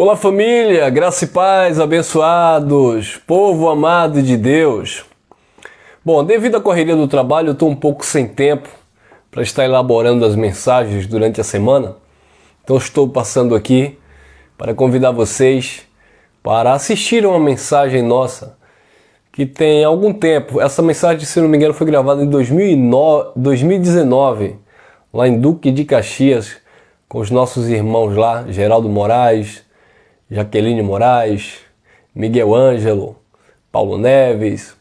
Olá família, graça e paz, abençoados, povo amado de Deus. Bom, devido à correria do trabalho, eu estou um pouco sem tempo para estar elaborando as mensagens durante a semana. Então estou passando aqui para convidar vocês para assistir uma mensagem nossa que tem algum tempo. Essa mensagem, se não me engano, foi gravada em 2019, lá em Duque de Caxias, com os nossos irmãos lá, Geraldo Moraes, Jaqueline Moraes, Miguel Ângelo, Paulo Neves,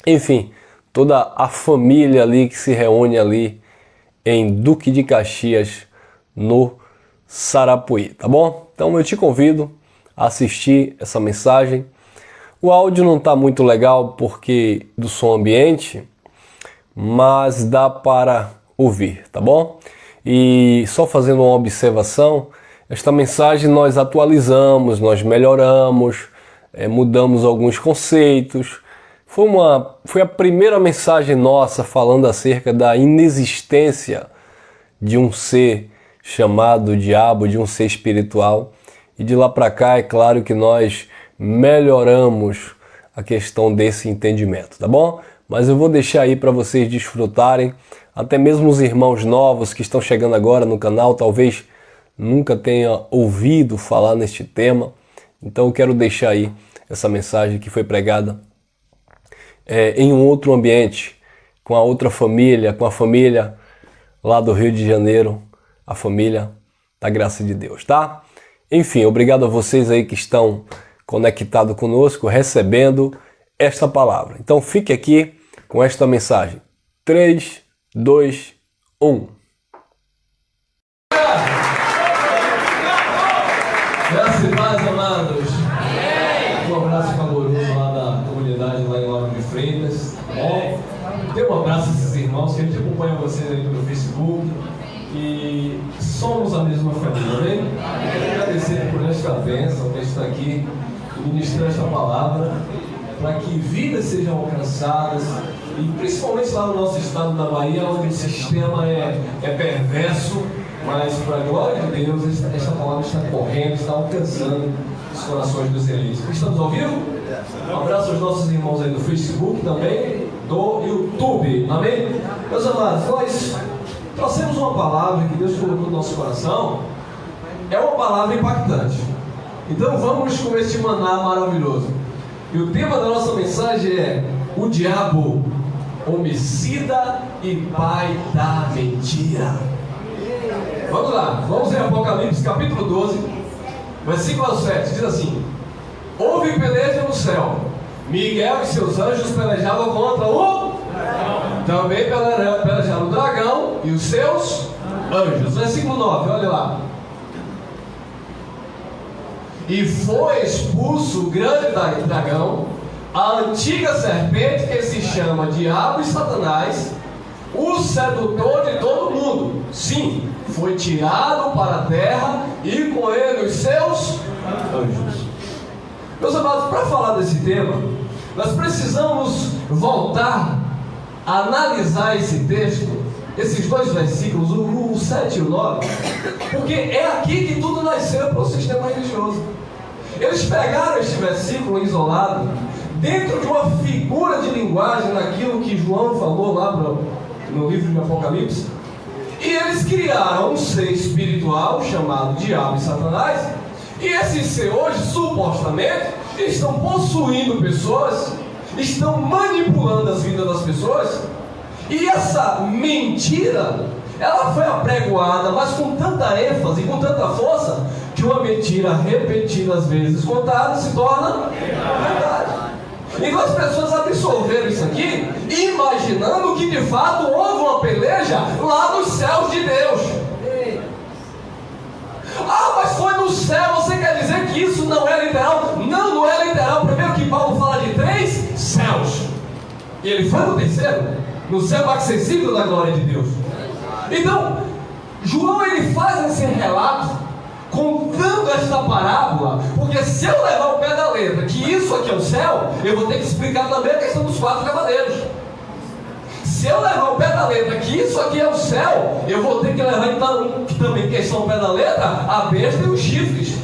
enfim, toda a família ali que se reúne ali em Duque de Caxias, no Sarapuí, tá bom? Então eu te convido a assistir essa mensagem. O áudio não está muito legal porque do som ambiente, mas dá para ouvir, tá bom? E só fazendo uma observação, esta mensagem nós atualizamos, nós melhoramos, mudamos alguns conceitos. Foi a primeira mensagem nossa falando acerca da inexistência de um ser chamado diabo, de um ser espiritual. E de lá para cá, é claro que nós melhoramos a questão desse entendimento, tá bom? Mas eu vou deixar aí para vocês desfrutarem, até mesmo os irmãos novos que estão chegando agora no canal, talvez nunca tenha ouvido falar neste tema. Então eu quero deixar aí essa mensagem que foi pregada em um outro ambiente, com a outra família, com a família lá do Rio de Janeiro, a família da graça de Deus, tá? Enfim, obrigado a vocês aí que estão conectados conosco, recebendo esta palavra. Então fique aqui com esta mensagem. 3, 2, 1. Graças e paz, amados. Um abraço caloroso lá da comunidade, lá em Lauro de Freitas. Tá bom? Dê um abraço a esses irmãos que a gente acompanha vocês aí pelo Facebook. E somos a mesma família, amém? Quero agradecer por esta bênção, por estar aqui ministrando esta palavra, para que vidas sejam alcançadas. E principalmente lá no nosso estado da Bahia, onde o sistema é perverso, mas para a glória de Deus, esta palavra está correndo, está alcançando os corações dos eleitos. Estamos ao vivo? Um abraço aos nossos irmãos aí do Facebook, também do YouTube, amém? Meus amados, nós trouxemos uma palavra que Deus colocou no nosso coração. É uma palavra impactante. Então vamos com este maná maravilhoso. E o tema da nossa mensagem é: o diabo, homicida e pai da mentira. Vamos lá, vamos em Apocalipse capítulo 12, versículo 7, diz assim: houve peleja no céu, Miguel e seus anjos pelejavam contra o também pelejaram o dragão e os seus anjos. Versículo 9, olha lá: e foi expulso o grande dragão, a antiga serpente que se chama Diabo e Satanás, o sedutor de todo mundo. Sim, foi tirado para a terra e com ele os seus anjos. Meus amados, para falar desse tema, nós precisamos voltar a analisar esse texto, esses dois versículos, o 7 e o 9, porque é aqui que tudo nasceu para o sistema religioso. Eles pegaram este versículo isolado, dentro de uma figura de linguagem, naquilo que João falou lá no livro de Apocalipse, e eles criaram um ser espiritual chamado Diabo e Satanás, e esse ser hoje, supostamente, estão possuindo pessoas, estão manipulando as vidas das pessoas, e essa mentira, ela foi apregoada, mas com tanta ênfase, com tanta força, que uma mentira repetida às vezes contada se torna verdade. Então as pessoas absorveram isso aqui, imaginando que de fato houve uma peleja lá nos céus de Deus. Ah, mas foi no céu, você quer dizer que isso não é literal? Não, não é literal. Primeiro que Paulo fala de 3 céus, e ele foi no terceiro, no céu acessível da glória de Deus. Então, João ele faz esse relato contando esta parábola, porque se eu levar o pé da letra que isso aqui é o céu, eu vou ter que explicar também a questão dos 4 cavaleiros. Se eu levar o pé da letra que isso aqui é o céu, eu vou ter que levar então também questão ao pé da letra a besta e os chifres.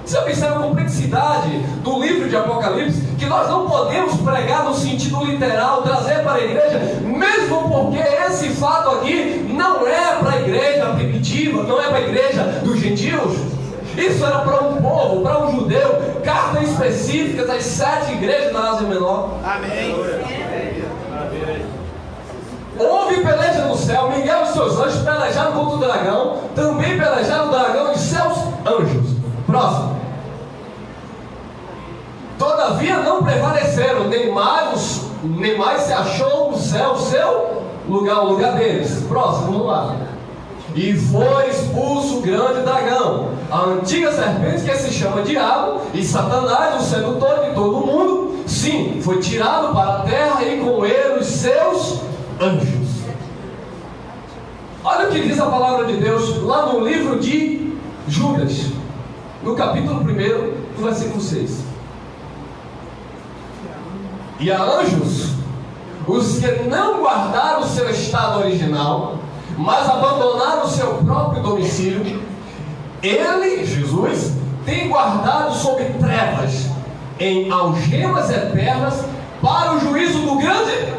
Você observa a complexidade do livro de Apocalipse, que nós não podemos pregar no sentido literal, trazer para a igreja, mesmo porque esse fato aqui não é para a igreja primitiva, não é para a igreja dos gentios. Isso era para um povo, para um judeu, cartas específicas das 7 igrejas na Ásia Menor. Amém. Houve peleja no céu, Miguel e seus anjos pelejaram contra o dragão, também pelejaram o dragão e seus anjos. Próximo. Todavia não prevaleceram, nem mais se achou no céu o seu lugar, o lugar deles. Próximo, vamos lá. E foi expulso o grande dragão, a antiga serpente que se chama Diabo e Satanás, o sedutor de todo mundo. Sim, foi tirado para a terra e com ele os seus anjos. Olha o que diz a palavra de Deus lá no livro de Judas, no capítulo 1, do versículo 6. E a anjos, os que não guardaram o seu estado original, mas abandonaram o seu próprio domicílio, ele, Jesus, tem guardado sob trevas, em algemas eternas, para o juízo do grande.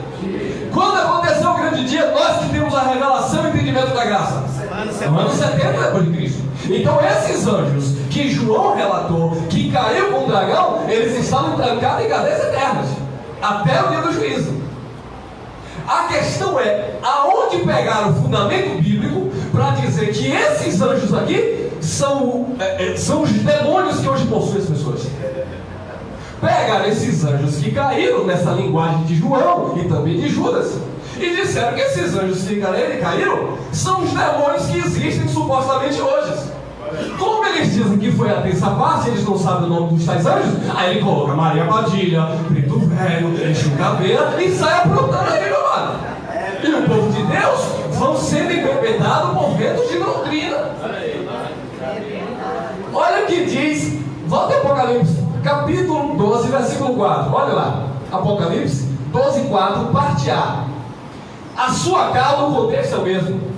Quando aconteceu o grande dia, nós que temos a revelação e o entendimento da graça? No ano 70 depois de Cristo. Então esses anjos que João relatou, que caiu com o dragão, eles estavam trancados em cadeias eternas, até o dia do juízo. A questão é, aonde pegar o fundamento bíblico para dizer que esses anjos aqui são os demônios que hoje possuem as pessoas? Pegaram esses anjos que caíram nessa linguagem de João e também de Judas e disseram que esses anjos que caíram são os demônios que existem supostamente hoje. Como eles dizem que foi a terça parte, eles não sabem o nome dos tais anjos, aí ele coloca Maria Padilha, Preto Velho, Exu Caveira e sai aprontando aí, meu mano. E o povo de Deus vão sendo embebedados por ventos de doutrina. Olha o que diz, volta em Apocalipse, capítulo 12, versículo 4. Olha lá, Apocalipse 12, 4, parte A. A sua cauda, o contexto é o mesmo.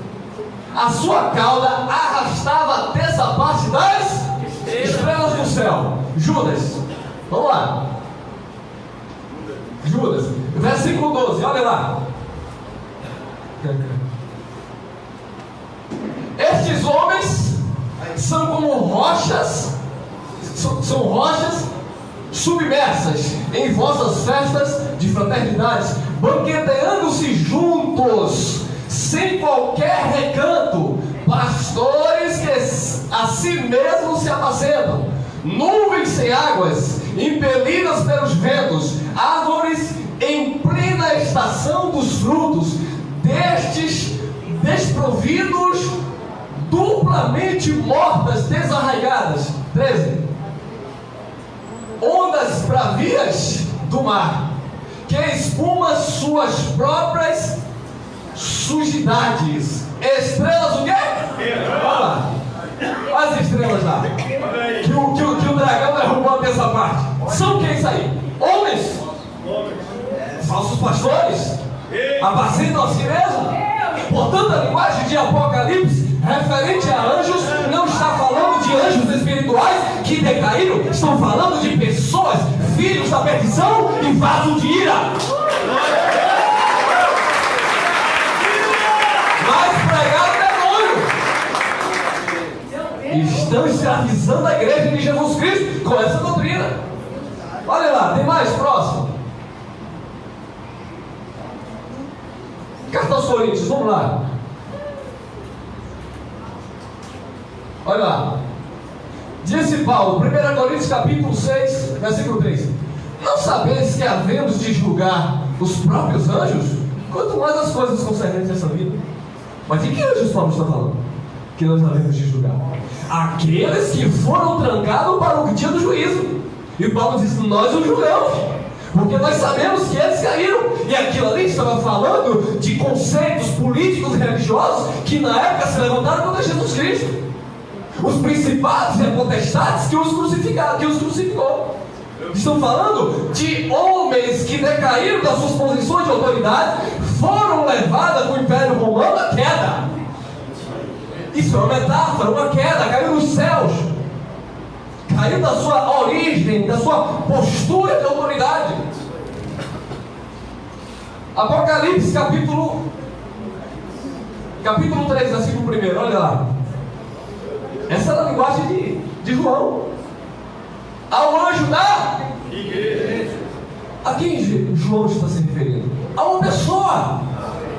A sua cauda arrastava a terça parte das estrelas do céu. Judas, vamos lá. Judas, versículo 12, olha lá. Estes homens são como rochas, são rochas submersas em vossas festas de fraternidades, banqueteando-se juntos, sem qualquer recanto, pastores que a si mesmos se apacentam, nuvens sem águas, impelidas pelos ventos, árvores em plena estação dos frutos, destes desprovidos, duplamente mortas, desarraigadas. 13. Ondas bravias do mar, que espuma suas próprias sujidades. Estrelas o quê? Olha lá. Olha as estrelas lá. Que o dragão derrubou dessa parte. São quem isso aí? Homens? Falsos pastores? Apacentam a si mesmo? Portanto, a linguagem de Apocalipse referente a anjos não está falando de anjos espirituais que decaíram, estão falando de pessoas, filhos da perdição e vasos de ira. Mas pregaram demônio. Estão escravizando a igreja de Jesus Cristo com essa doutrina. Olha lá, tem mais, próximo. Carta aos Coríntios, vamos lá. Olha lá. Disse Paulo, 1 Coríntios capítulo 6, versículo 3. Não sabeis que havemos de julgar os próprios anjos? Quanto mais as coisas concernentes a essa vida. Mas de que anjos Paulo está falando? Que nós havemos de julgar? Aqueles que foram trancados para o dia do juízo. E Paulo diz que nós os julgamos. Porque nós sabemos que eles caíram. E aquilo ali estava falando de conceitos políticos e religiosos que na época se levantaram contra Jesus Cristo. Os principados e potestades que os crucificaram, que os crucificou. Estão falando de homens que decaíram das suas posições de autoridade, foram levados para o Império Romano à queda. Isso é uma metáfora, uma queda, caiu nos céus. saiu da sua origem, da sua postura de autoridade. Apocalipse capítulo 3, versículo 1, olha lá. Essa é a linguagem de João. Ao anjo da igreja. A quem João está se referindo? A uma pessoa,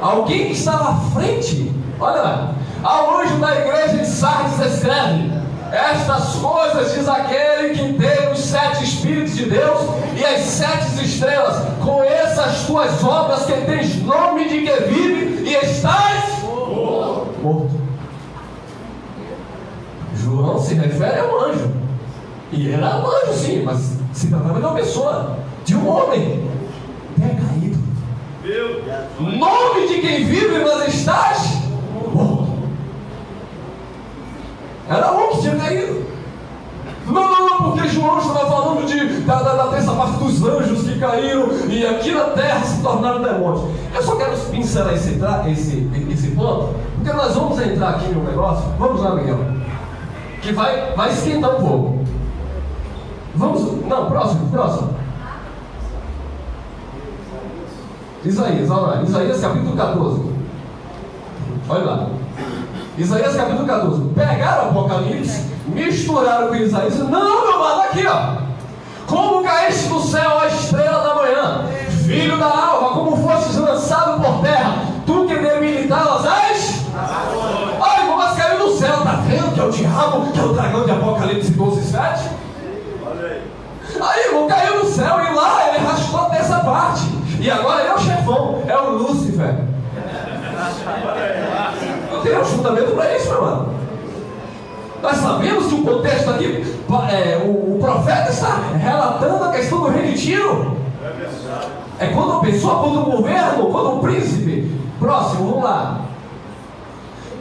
alguém que estava à frente. Olha lá. Ao anjo da igreja de Sardes escreve: estas coisas diz aquele que tem os 7 Espíritos de Deus e as 7 estrelas. Conheça as tuas obras, que tens nome de que vive e estás morto. João se refere a um anjo. E era um anjo sim, mas se tratava de uma pessoa, de um homem decaído. Nome de quem vive, mas estás morto. Era um que tinha caído. Não, porque João estava falando da terça parte dos anjos que caíram e aqui na terra se tornaram demônios. Eu só quero pincelar esse ponto, porque nós vamos entrar aqui no negócio. Vamos lá, Miguel, que vai esquentar um pouco. Próximo. Isaías, olha lá, Isaías capítulo 14. Olha lá. Isaías capítulo 14. Pegaram o Apocalipse, misturaram com Isaías. Não, meu mano, aqui ó. Como caíste do céu a estrela da manhã, filho da alva, como fostes lançado por terra, tu que debilitavas as. Olha, mas caiu do céu, tá vendo que é o diabo, que é o dragão de Apocalipse 12:7? Aí, irmão, caiu do céu e lá ele arrastou até essa parte. E agora ele é o chefão, é o Lúcifer. Não tem um fundamento para isso, meu irmão. Nós sabemos que o contexto aqui, o profeta está relatando a questão do rei de Tiro. É quando a pessoa, quando o governo, quando o príncipe. Próximo, vamos lá.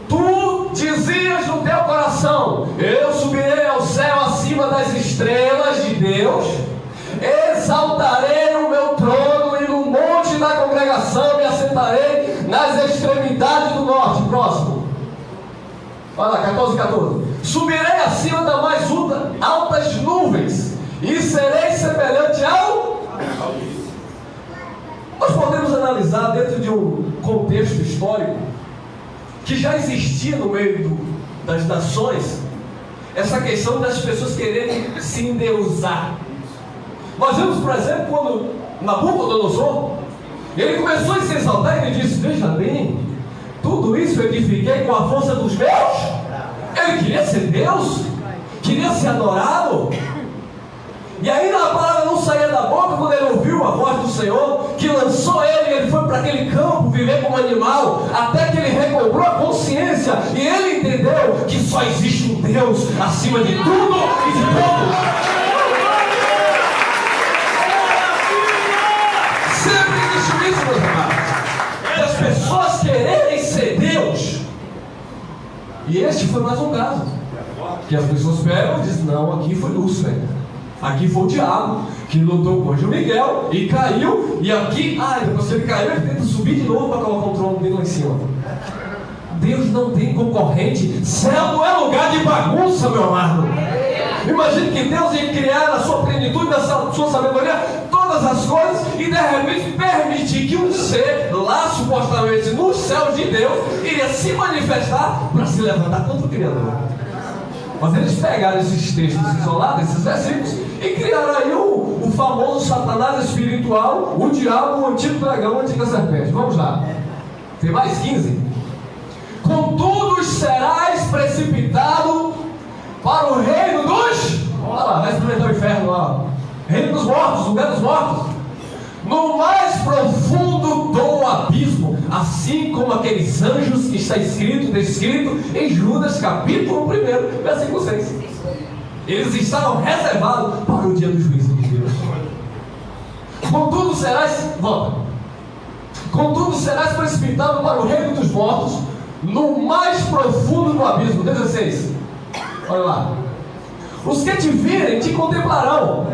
Tu dizias no teu coração: eu subirei ao céu acima das estrelas de Deus, exaltarei o meu trono e no monte da congregação me assentarei nas extremidades do norte. Próximo. Olha lá, 14. Subirei acima das mais altas nuvens e serei semelhante ao. Nós podemos analisar dentro de um contexto histórico que já existia no meio das nações essa questão das pessoas quererem se endeusar. Nós vemos, por exemplo, quando Nabucodonosor, ele começou a se exaltar e ele disse: veja bem, tudo isso eu edifiquei com a força dos meus. Ele queria ser Deus, queria ser adorado. E ainda a palavra não saía da boca quando ele ouviu a voz do Senhor, que lançou ele foi para aquele campo viver como animal, até que ele recobrou a consciência e ele entendeu que só existe um Deus acima de tudo e de todos. Sempre existe isso, meus amados, das pessoas quererem ser Deus. E este foi mais um caso, que as pessoas pegam e dizem: não, aqui foi Lúcifer. Aqui foi o diabo que lutou com o anjo Miguel e caiu. E aqui, depois que ele caiu, ele tenta subir de novo para colocar o trono dele lá em cima. Deus não tem concorrente. Céu não é lugar de bagunça, meu amado. Imagine que Deus ia criar na sua plenitude, na sua sabedoria, todas as coisas e de repente permitir que um ser lá supostamente nos céus de Deus iria se manifestar para se levantar contra o Criador. Mas eles pegaram esses textos isolados, esses versículos, e criaram aí o famoso Satanás espiritual, o diabo, o antigo dragão, a antiga serpente. Vamos lá. Tem mais 15. Contudo serás precipitado para o reino dos... Olha lá, vai experimentar o inferno lá. Reino dos mortos, lugar dos mortos. No mais profundo do abismo, assim como aqueles anjos que está descrito em Judas capítulo 1, versículo 6. Eles estavam reservados para o dia do juízo de Deus. Contudo serás precipitado para o reino dos mortos, no mais profundo do abismo. 16. Olha lá. Os que te virem te contemplarão,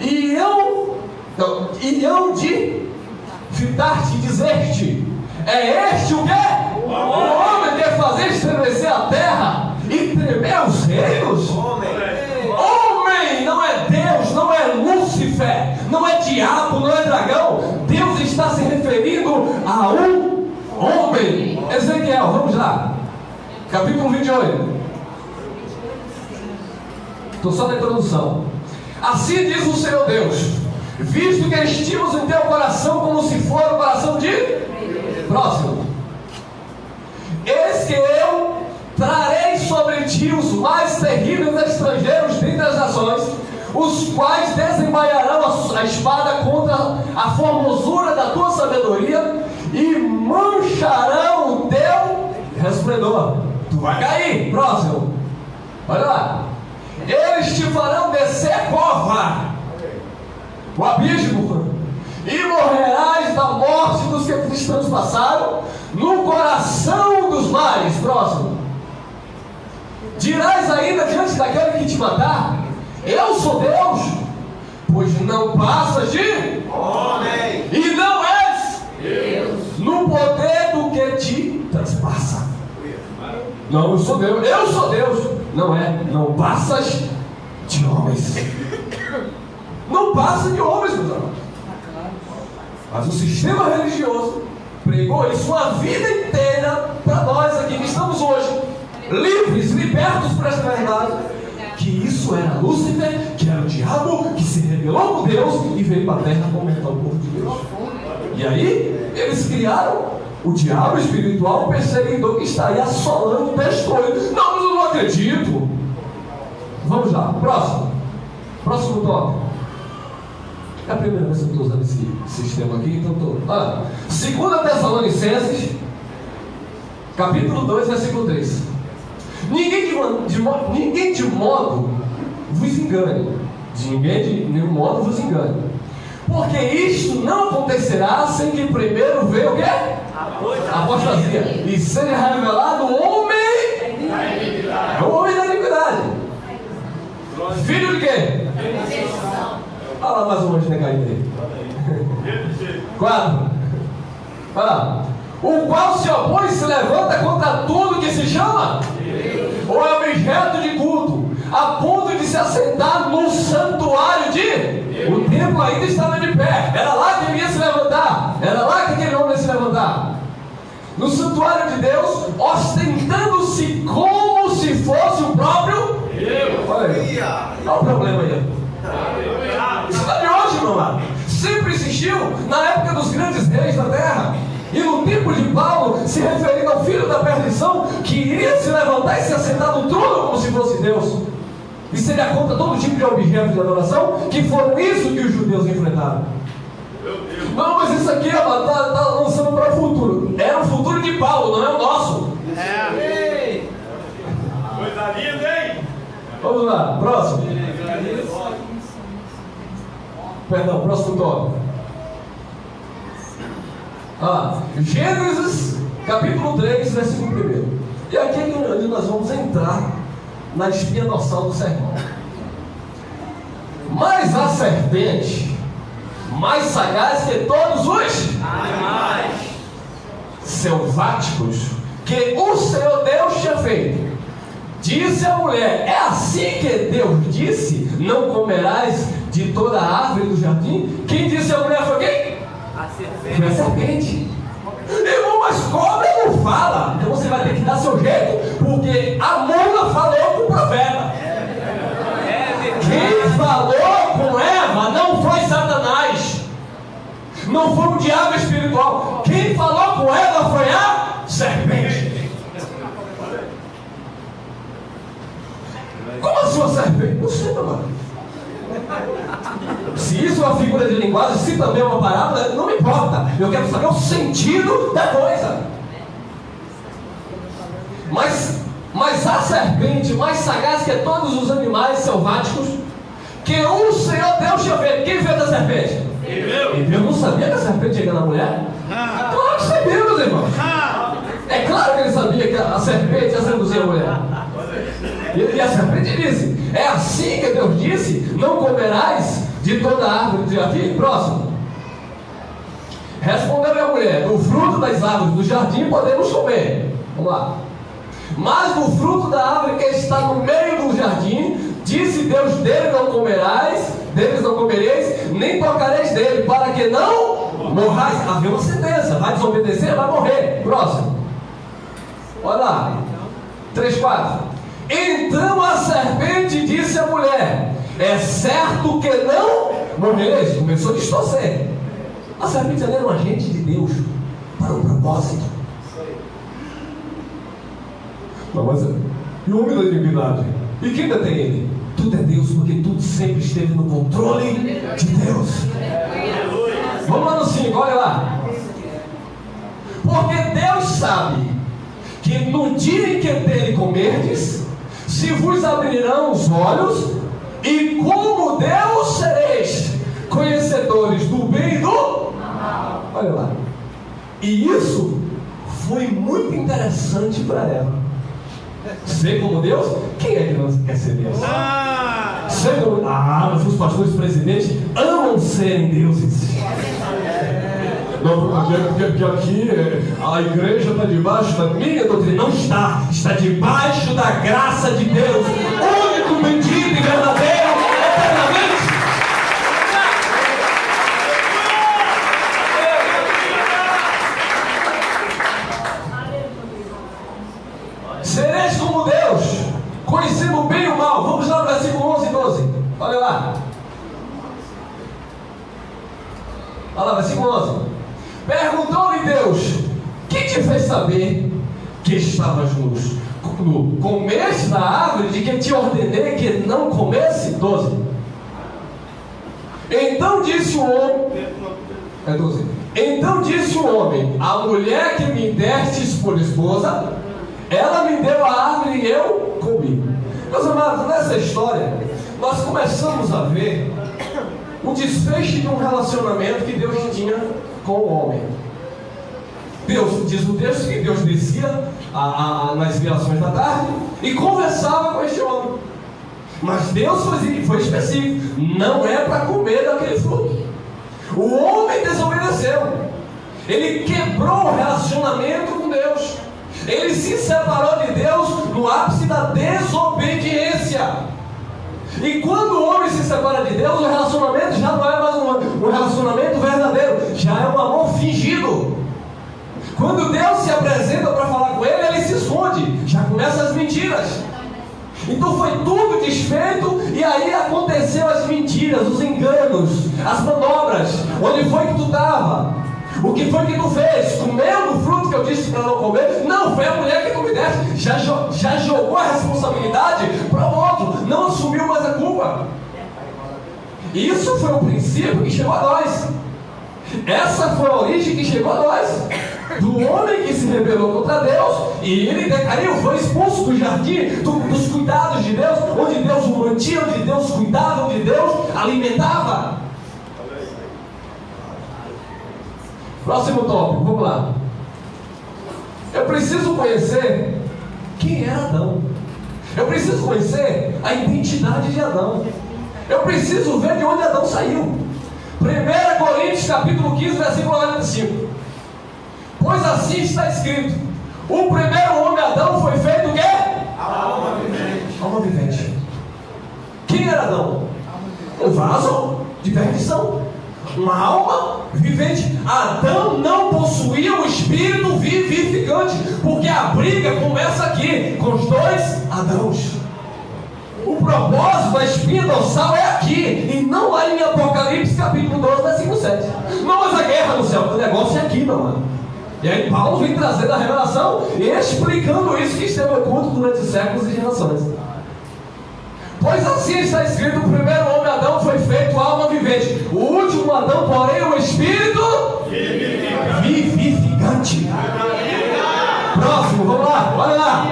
e hão de fitar-te e dizer-te: é este o quê? O homem que fazer estremecer a terra e tremer os reinos? Homem, Daniel, vamos lá. Capítulo 28. Estou só na introdução. Assim diz o Senhor Deus: visto que estimas em teu coração como se for o coração de... Próximo. Eis que eu trarei sobre ti os mais terríveis estrangeiros dentre as nações, os quais desembainharão a espada contra a formosura da tua sabedoria e mancharão o teu resplendor. Tu vai cair. Próximo. Olha lá. Eles te farão descer cova, o abismo, e morrerás da morte dos que te transpassaram no coração dos mares. Próximo. Dirás ainda diante daquele que te matar: eu sou Deus, pois não passas de homem, e não és Deus no poder do que te transpassa. Não, eu sou Deus, não passas de homens. Não passa de homens, meus amados. Mas o sistema religioso pregou isso a vida inteira para nós aqui que estamos hoje, livres, libertos para esta verdade, que isso era Lúcifer, que era o diabo, que se rebelou com Deus e veio para a terra comentar o povo de Deus. E aí, eles criaram o diabo espiritual, o perseguidor que está aí assolando, destruindo. Não, mas eu não acredito. Vamos lá, próximo tópico. É a primeira vez que eu estou usando esse sistema aqui, então estou. 2 Tessalonicenses, capítulo 2, versículo 3. Ninguém de modo vos engane. Ninguém de nenhum modo vos engane. Porque isto não acontecerá sem que primeiro veja o quê? Apostasia. E seja revelado o homem da iniquidade. Filho de quê? Olha lá mais um monte de negaide. 4. O qual se opõe e se levanta contra tudo que se chama ou é objeto de culto, a ponto de se assentar no santuário de... O templo ainda estava de pé, era lá que ele ia se levantar, era lá que aquele homem ia se levantar. No santuário de Deus, ostentando-se como se fosse o próprio Deus. Olha aí, olha o problema aí. Isso está de hoje, meu amado. Sempre existiu na época dos grandes reis da terra. E no tempo de Paulo, se referindo ao filho da perdição, que iria se levantar e se assentar no trono como se fosse Deus. E seria contra todo tipo de objeto de adoração, que foram isso que os judeus enfrentaram. Não, mas isso aqui está lançando para o futuro. Era o futuro de Paulo, não é o nosso. Coisa linda, hein? Vamos lá, próximo. Perdão, próximo tópico. Gênesis, capítulo 3, versículo 1. E aqui é onde nós vamos entrar na espinha dorsal do sermão. Mas a serpente, mais sagaz que todos os animais selváticos que o Senhor Deus tinha feito, disse à mulher: é assim que Deus disse: não comerás de toda a árvore do jardim? Quem disse à mulher foi quem? Foi a serpente. Irmão, mas cobra não fala. Então você vai ter que dar seu jeito, porque a mula falou com o profeta. Quem falou com Eva não foi Satanás, não foi o diabo espiritual. Quem falou com Eva foi a serpente. Como assim a serpente? Não sei, meu mano. Se isso é uma figura de linguagem, se também é uma parábola, não me importa. Eu quero saber o sentido da coisa. Mas a serpente, mais sagaz que todos os animais selváticos, que o Senhor Deus tinha feito. Quem fez a serpente? Eu não sabia que a serpente chega na mulher? Claro que sabia, meus irmãos. É claro que ele sabia que a serpente ia seduzir a mulher. E a serpente disse: é assim que Deus disse: não comerás de toda a árvore do jardim. Próximo. Respondeu a mulher: do fruto das árvores do jardim podemos comer. Vamos lá. Mas do fruto da árvore que está no meio do jardim, disse Deus: deles não comereis, nem tocareis dele, para que não morrais. Havia uma sentença: vai desobedecer, vai morrer. Próximo. Olha lá. 3:4. Então a serpente disse à mulher: é certo que não morrereis. Começou a distorcer. A serpente era um agente de Deus para um propósito. Mas e o homem da divindade? E quem detém ele? Tudo é Deus, porque tudo sempre esteve no controle de Deus. Vamos lá no 5, olha lá. Porque Deus sabe que no dia em que dele comerdes, se vos abrirão os olhos, e como Deus sereis conhecedores do bem e do mal. Olha lá. E isso foi muito interessante para ela. Ser como Deus? Quem é que não quer ser Deus? Ser como... mas os pastores presidentes amam serem deuses. Não, porque aqui a igreja está debaixo da minha doutrina. Não está. Está debaixo da graça de Deus. Único, bendito e verdadeiro, eternamente. Sereis como Deus, conhecendo o bem e o mal. Vamos lá no versículo 11 e 12. Olha lá. Olha lá, versículo 11. Perguntou-lhe Deus: que te fez saber que estavas no comeste da árvore de que te ordenei que não comesse? 12. Então disse o homem... 12. Então disse o homem: a mulher que me destes por esposa, ela me deu a árvore e eu comi. Meus amados, nessa história nós começamos a ver o desfecho de um relacionamento que Deus tinha com o homem. Deus, diz o texto, que Deus descia nas virações da tarde e conversava com este homem. Mas Deus foi específico: não é para comer daquele fruto. O homem desobedeceu. Ele quebrou o relacionamento com Deus. Ele se separou de Deus no ápice da desobediência. E quando o homem se separa de Deus, o relacionamento já não é mais um relacionamento verdadeiro, já é um amor fingido. Quando Deus se apresenta para falar com ele, ele se esconde, já começam as mentiras. Então foi tudo desfeito, e aí aconteceu as mentiras, os enganos, as manobras. Onde foi que tu estava? O que foi que tu fez? Comeu do fruto que eu disse para não comer? Não, foi a mulher que tu me deste. Já jogou a responsabilidade para o outro, não assumiu mais a culpa. Isso foi o princípio que chegou a nós. Essa foi a origem que chegou a nós. Do homem que se rebelou contra Deus, e ele decaiu, foi expulso do jardim, dos cuidados de Deus, onde Deus o mantinha, onde Deus cuidava, onde Deus alimentava. Próximo tópico, vamos lá. Eu preciso conhecer quem era Adão. Eu preciso conhecer a identidade de Adão. Eu preciso ver de onde Adão saiu. 1 Coríntios capítulo 15, versículo 45. Pois assim está escrito: o primeiro homem Adão foi feito o quê? Alma vivente. Alma vivente. Quem era Adão? Um vaso de perdição. Uma alma vivente. Adão não possuía um espírito vivificante, porque a briga começa aqui, com os dois Adãos. O propósito da espinha dorsal é aqui, e não lá em Apocalipse capítulo 12, versículo 7. Não, mas a guerra no céu, o negócio é aqui, meu mano. E aí Paulo vem trazendo a revelação e explicando isso que esteve oculto durante séculos e gerações. Pois assim está escrito: o primeiro homem Adão foi feito alma vivente, o último Adão, porém, o espírito vivificante. Próximo, vamos lá, olha lá.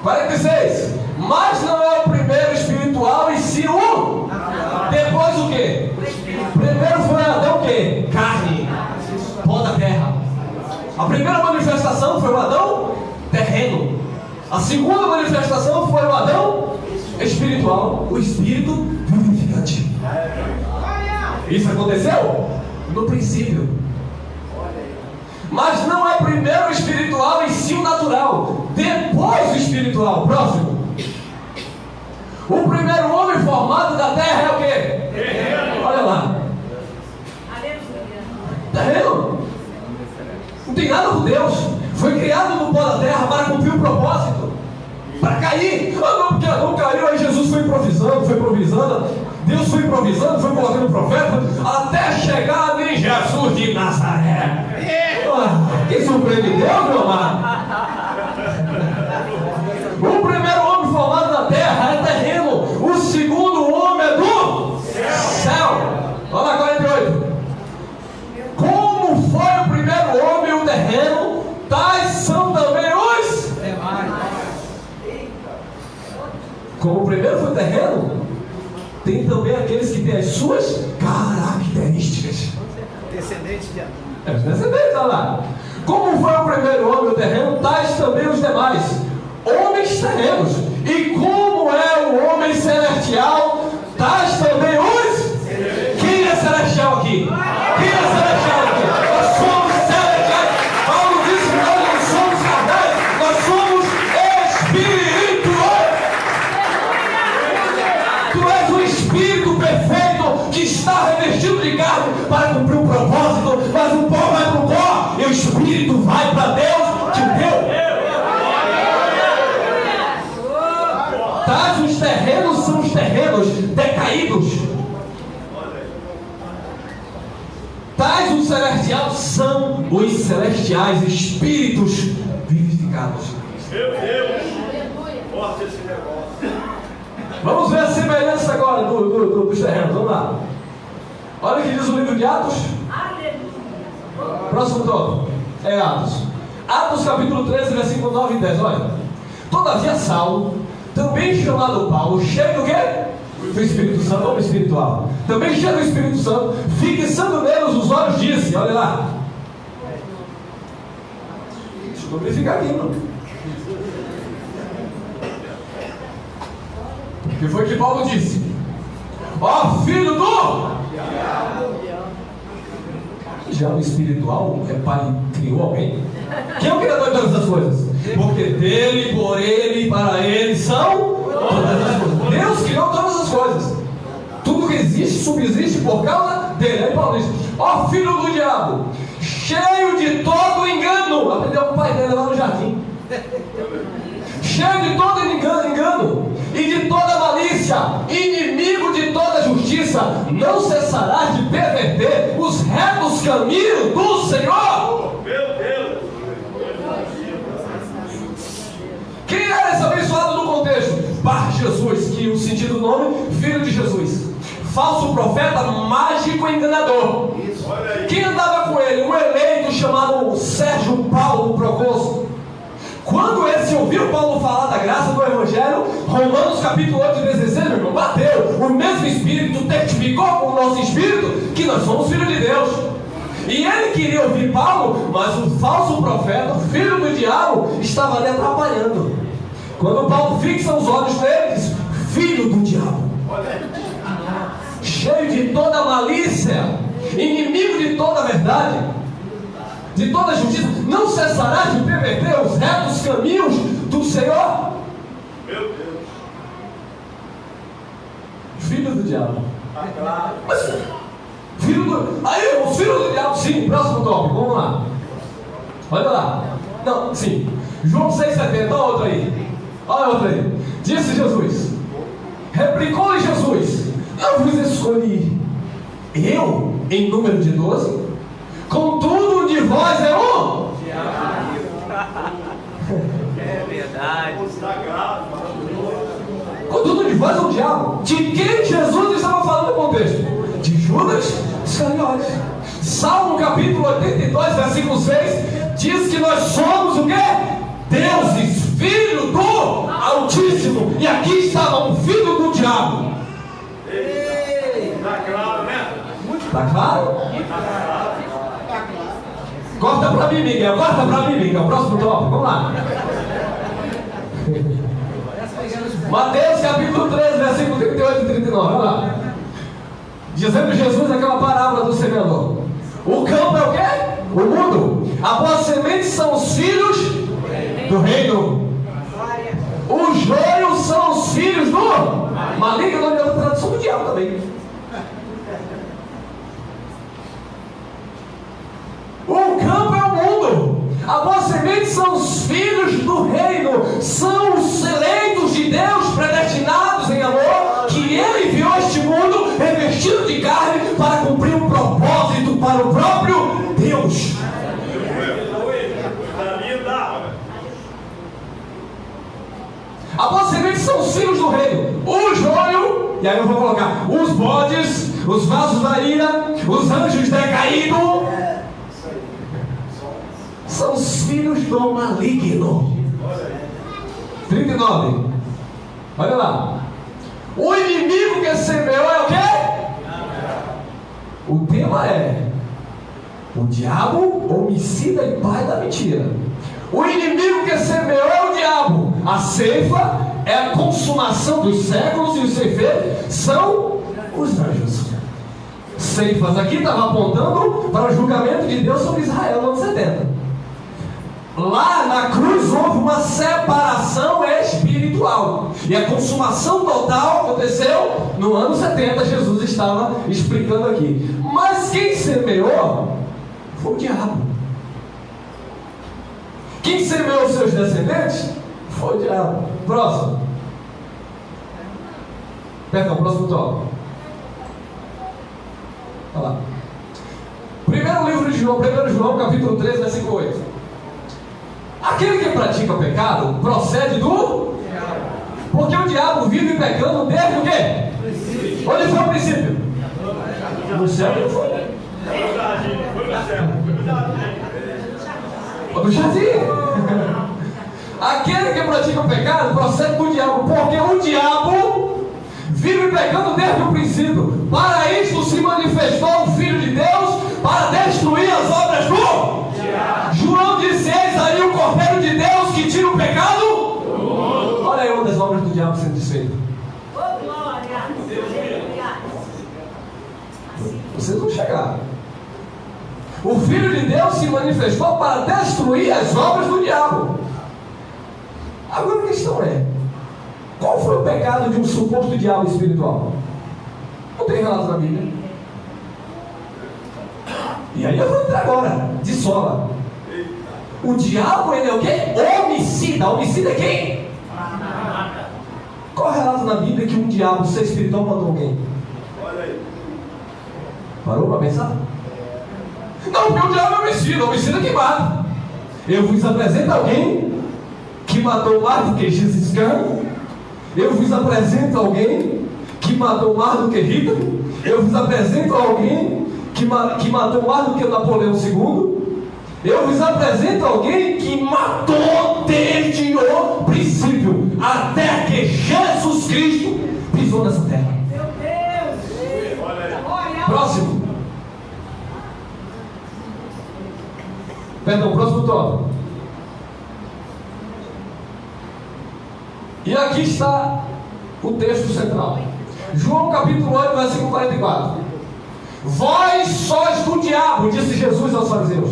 46. Mas não é o primeiro espiritual, e sim o... Depois o quê? Primeiro foi Adão o quê? Carne, pó da terra. A primeira manifestação foi o Adão terreno. A segunda manifestação foi o Adão espiritual, o espírito vivificante. Isso aconteceu no princípio. Mas não é primeiro o espiritual e sim o natural, depois o espiritual. Próximo. O primeiro homem formado da terra é o quê? Terreno. Olha lá. Terreno. Não tem nada com Deus. Foi criado no pó da terra para cumprir um propósito. Para cair. Ah, não, porque não caiu, aí Jesus foi improvisando. Deus foi improvisando, foi colocando profeta, até chegar em Jesus de Nazaré. Que surpreende Deus, meu amado. O primeiro homem formado na terra é terreno. O segundo homem é do céu. Olha lá, 48. Como foi o primeiro homem o terreno, tais são também os demais. Como o primeiro foi o terreno, tem também aqueles que têm as suas características. Descendentes de Adão. Descendentes, olha lá. Como foi o primeiro homem o terreno, tais também os demais, homens terrenos. E como é o homem celestial, tais também os... Quem é celestial aqui? Quem é celestial aqui? Nós somos celestiais. Paulo disse que nós não somos carnais, nós somos espirituais. Tu és um espírito perfeito que está revestido de carne para cumprir um propósito, mas o pó vai para o pó e o espírito vai para Deus que o deu. Tais os terrenos são os terrenos decaídos. Tais os celestiais são os celestiais espíritos vivificados. Meu Deus! Forte esse negócio. Vamos ver a semelhança agora dos terrenos. Vamos lá. Olha o que diz o livro de Atos. Próximo tópico. É Atos. Atos capítulo 13, versículo 9 e 10. Olha. Todavia Saulo, também chamado Paulo, cheio do quê? Do Espírito Santo, homem espiritual. Também cheio do Espírito Santo, fixando neles os olhos, disse, olha lá. Deixa eu verificar aqui, mano. O que foi que Paulo disse? Ó filho do... Já o espiritual é pai, criou alguém? Quem é o criador de todas as coisas? Porque dele, por ele e para ele são todas as coisas. Deus criou todas as coisas. Tudo que existe, subsiste por causa dele. Aí Paulo diz, ó filho do diabo, cheio de todo engano. Aprendeu com o pai dele lá no jardim. Cheio de todo engano e de toda malícia, inimigo de toda justiça, não cessarás de perverter os retos caminhos do Senhor. Meu Deus! Quem era esse abençoado no contexto? Bar Jesus, que o sentido do nome, filho de Jesus. Falso profeta, mágico e enganador. Quem andava com ele? Um eleito chamado Sérgio Paulo Procônsul. Quando esse ouviu Paulo falar da graça do Evangelho, Romanos capítulo 8, 16, meu irmão, bateu. O mesmo Espírito testificou com o nosso Espírito que nós somos filhos de Deus. E ele queria ouvir Paulo, mas o falso profeta, o filho do diabo, estava ali atrapalhando. Quando Paulo fixa os olhos nele, diz, filho do diabo, cheio de toda malícia, inimigo de toda verdade, de toda justiça, não cessará de perverter os retos caminhos do Senhor. Meu Deus! Filho do diabo. Mas, filho do... Aí, o filho do diabo, sim, próximo tópico, vamos lá. Olha lá. Não, sim. João 6,70, olha outra aí. Olha outra aí. Disse Jesus, replicou-lhe Jesus, não vos escolhi eu em número de 12? Contudo, um de vós é um. É verdade. Contudo, um de vós é um diabo. De quem Jesus estava falando no contexto? De Judas Iscariotes. Salmo capítulo 82, versículo 6 diz que nós somos o quê? Deuses, filho do Altíssimo. E aqui estava um filho do diabo. Está claro, né? Está claro? Corta para mim, Miguel. Corta para mim, Miguel. Próximo tópico. Vamos lá. Mateus capítulo 13, versículo 38 e 39. Olha lá. Dizendo Jesus aquela parábola do semeador. O campo é o quê? O mundo. Após sementes são os filhos do reino. Os joios são os filhos do maligno. Na tradução do diabo também. O campo é o mundo. Após sementes são os filhos do reino, são os eleitos de Deus, predestinados em amor, que Ele enviou a este mundo revestido de carne para cumprir um propósito para o próprio Deus. Após semente são os filhos do reino, o joio, e aí eu vou colocar os bodes, os vasos da ira, os anjos decaídos, são os filhos do maligno. 39. Olha lá. O inimigo que semeou é o quê? O tema é o diabo, homicida e pai da mentira. O inimigo que semeou é o diabo. A ceifa é a consumação dos séculos, e os ceifeiros são os anjos. Ceifas aqui estava apontando para o julgamento de Deus sobre Israel no ano 70. Lá na cruz houve uma separação espiritual, e a consumação total aconteceu no ano 70. Jesus estava explicando aqui. Mas quem semeou foi o diabo. Quem semeou os seus descendentes foi o diabo. Próximo. Perdão, próximo tópico. Olha lá. Primeiro livro de João, 1 João, capítulo 3, versículo 8. Aquele que pratica o pecado procede do diabo. Porque o diabo vive pecando desde o quê? Onde foi o princípio? No céu ele foi. No jardim. Aquele que pratica o pecado procede do diabo, porque o diabo vive pecando desde o princípio. Para isto se manifestou o Filho de Deus, para destruir as obras do diabo. João disse: eis aí o Cordeiro de Deus que tira o pecado. Olha aí uma das obras do diabo sendo desfeita. Vocês vão chegar. O Filho de Deus se manifestou para destruir as obras do diabo. Agora a questão é: qual foi o pecado de um suposto diabo espiritual? Não tem relato na Bíblia. E aí eu vou entrar agora, de sola. O diabo, ele é o quê? Homicida. Homicida é quem? Qual é o relato na Bíblia que um diabo, ser espiritual, matou alguém? Parou para pensar? Não, porque o diabo é homicida. Homicida que mata. Eu vos apresento alguém que matou mais do que Gengis Khan. Eu vos apresento alguém que matou mais do que Hitler. Eu vos apresento alguém que matou mais do que Napoleão II. Eu vos apresento alguém que matou desde o princípio, até que Jesus Cristo pisou nessa terra. Meu Deus! Próximo. Perdão, próximo tópico. E aqui está o texto central. João capítulo 8, versículo 44. Vós sois do diabo, disse Jesus aos fariseus.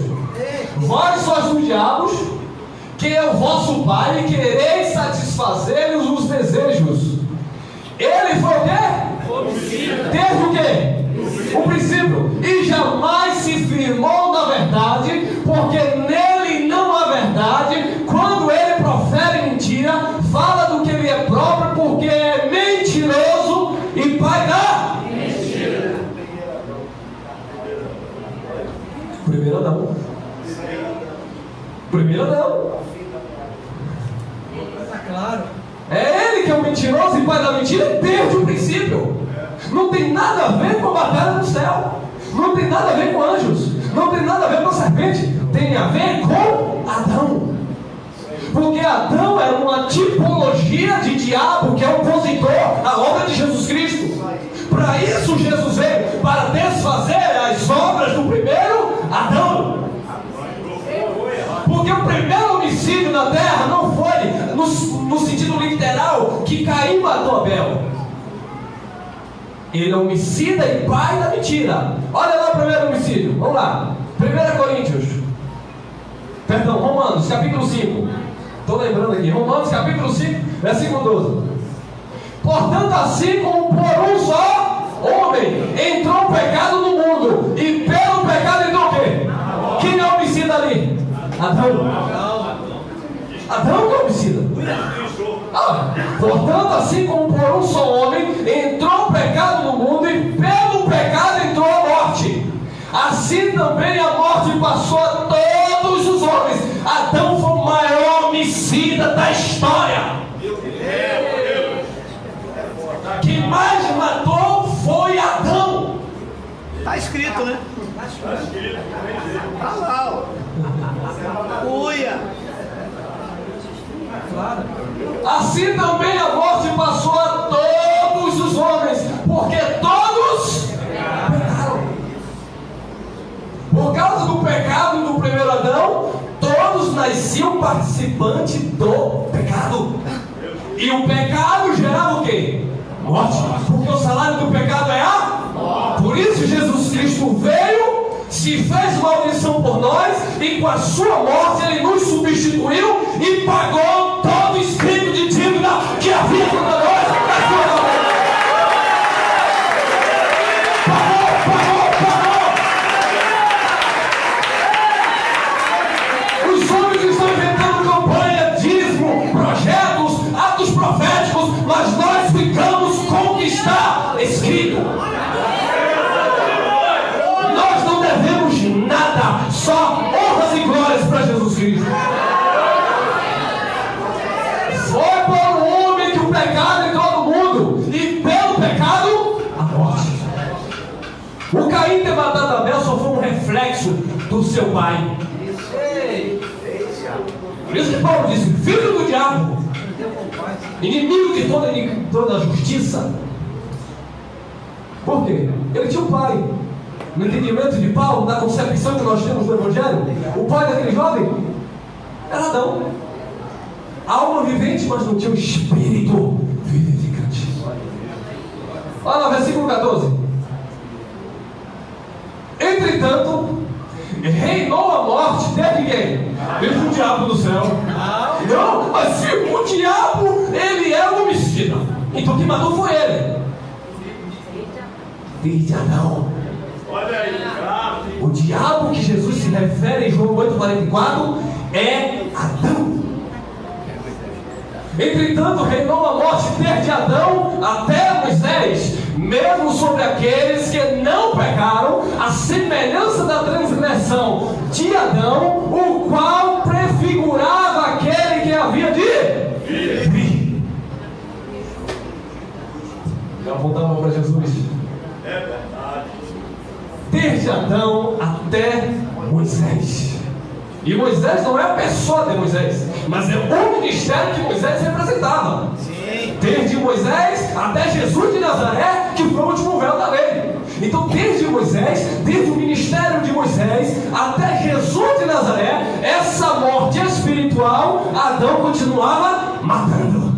Vós sois do diabo, que é o vosso pai, e quereis satisfazer-lhes os desejos. Ele foi o quê? Desde o quê? O princípio. E jamais se firmou na verdade, porque nele não há verdade. Quando ele profere mentira, fala do que ele é próprio, porque é mentiroso e pai da mentira. Primeiro Adão. Primeiro Adão. Está claro. É ele que é o mentiroso e pai da mentira desde o princípio. Não tem nada a ver com a batalha do céu. Não tem nada a ver com anjos. Não tem nada a ver com a serpente. Tem a ver com Adão. Porque Adão era uma tipologia de diabo que é opositor à obra de Jesus Cristo. Para isso Jesus veio, para desfazer as obras do primeiro Adão. Porque o primeiro homicídio na terra não foi no sentido literal que Caim matou Abel. Ele é homicida e pai da mentira. Olha lá o primeiro homicídio. Vamos lá. 1 Coríntios. Perdão, Romanos, capítulo 5. Estou lembrando aqui. Romanos, capítulo 5, versículo 12. Portanto, assim como por um só homem entrou o pecado no mundo, e pelo pecado entrou o quê? Quem é o homicida ali? Adão. Portanto, assim como por um só homem entrou o pecado no mundo, e pelo pecado entrou a morte, assim também a morte passou a todos os homens. Adão foi o maior homicida da história. Quem mais matou foi Adão. Está escrito, né? Está lá, ó. Uia. Assim também a morte passou a todos os homens, porque todos pecaram. Por causa do pecado do primeiro Adão, todos nasciam participantes do pecado. E o pecado gerava o quê? Morte. Porque o salário do pecado é a morte. Por isso Jesus Cristo veio, se fez maldição por nós, e com a sua morte Ele nos substituiu e pagou todo o escrito de dívida que havia contra nós na sua morte. Os homens estão inventando campanha, dízimo, projetos, atos proféticos, mas nós ficamos com o que está escrito. Nós não devemos nada, só honras e glórias para Jesus Cristo. Foi por um homem que o pecado entrou no mundo, e pelo pecado a morte. O Caim ter matado Abel só foi um reflexo do seu pai. Por isso que Paulo disse: filho do diabo, inimigo de toda a justiça. Por quê? Ele tinha um pai. No entendimento de Paulo, na concepção que nós temos do Evangelho, o pai daquele jovem era Adão. Alma vivente, mas não tinha um espírito vivificante. Olha lá, versículo 14. Entretanto, reinou a morte desde quem? Desde o diabo do céu. Não, mas se o diabo, ele é um homicida, então quem matou foi ele. Desde Adão. Olha aí, cara. O diabo que Jesus se refere em João 8,44 é Adão. Entretanto, reinou a morte desde Adão até Moisés, mesmo sobre aqueles que não pecaram, a semelhança da transgressão de Adão, o qual prefigurava aquele que havia de vir. Já voltamos para Jesus. É verdade. Desde Adão até Moisés. E Moisés não é a pessoa de Moisés, mas é o ministério que Moisés representava. Sim. Desde Moisés até Jesus de Nazaré, que foi o último véu da lei. Então, desde Moisés, desde o ministério de Moisés até Jesus de Nazaré, essa morte espiritual, Adão continuava matando.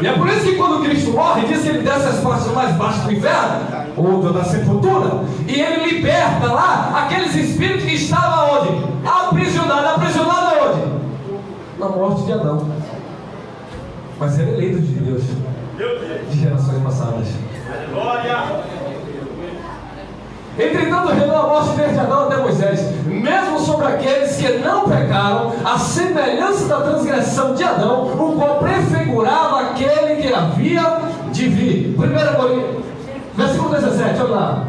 E é por isso que quando Cristo morre, diz que ele desce as partes mais baixas do inferno, ou da sepultura, e ele liberta lá aqueles espíritos que estavam onde? Aprisionados. Aprisionados aonde? Na morte de Adão. Mas ele é eleito de Deus, de gerações passadas. Glória. Entretanto, reinou a morte desde Adão até Moisés, mesmo sobre aqueles que não pecaram, a semelhança da transgressão de Adão, o qual prefigurava aquele que havia de vir. 1 Coríntios, versículo 17, olha lá.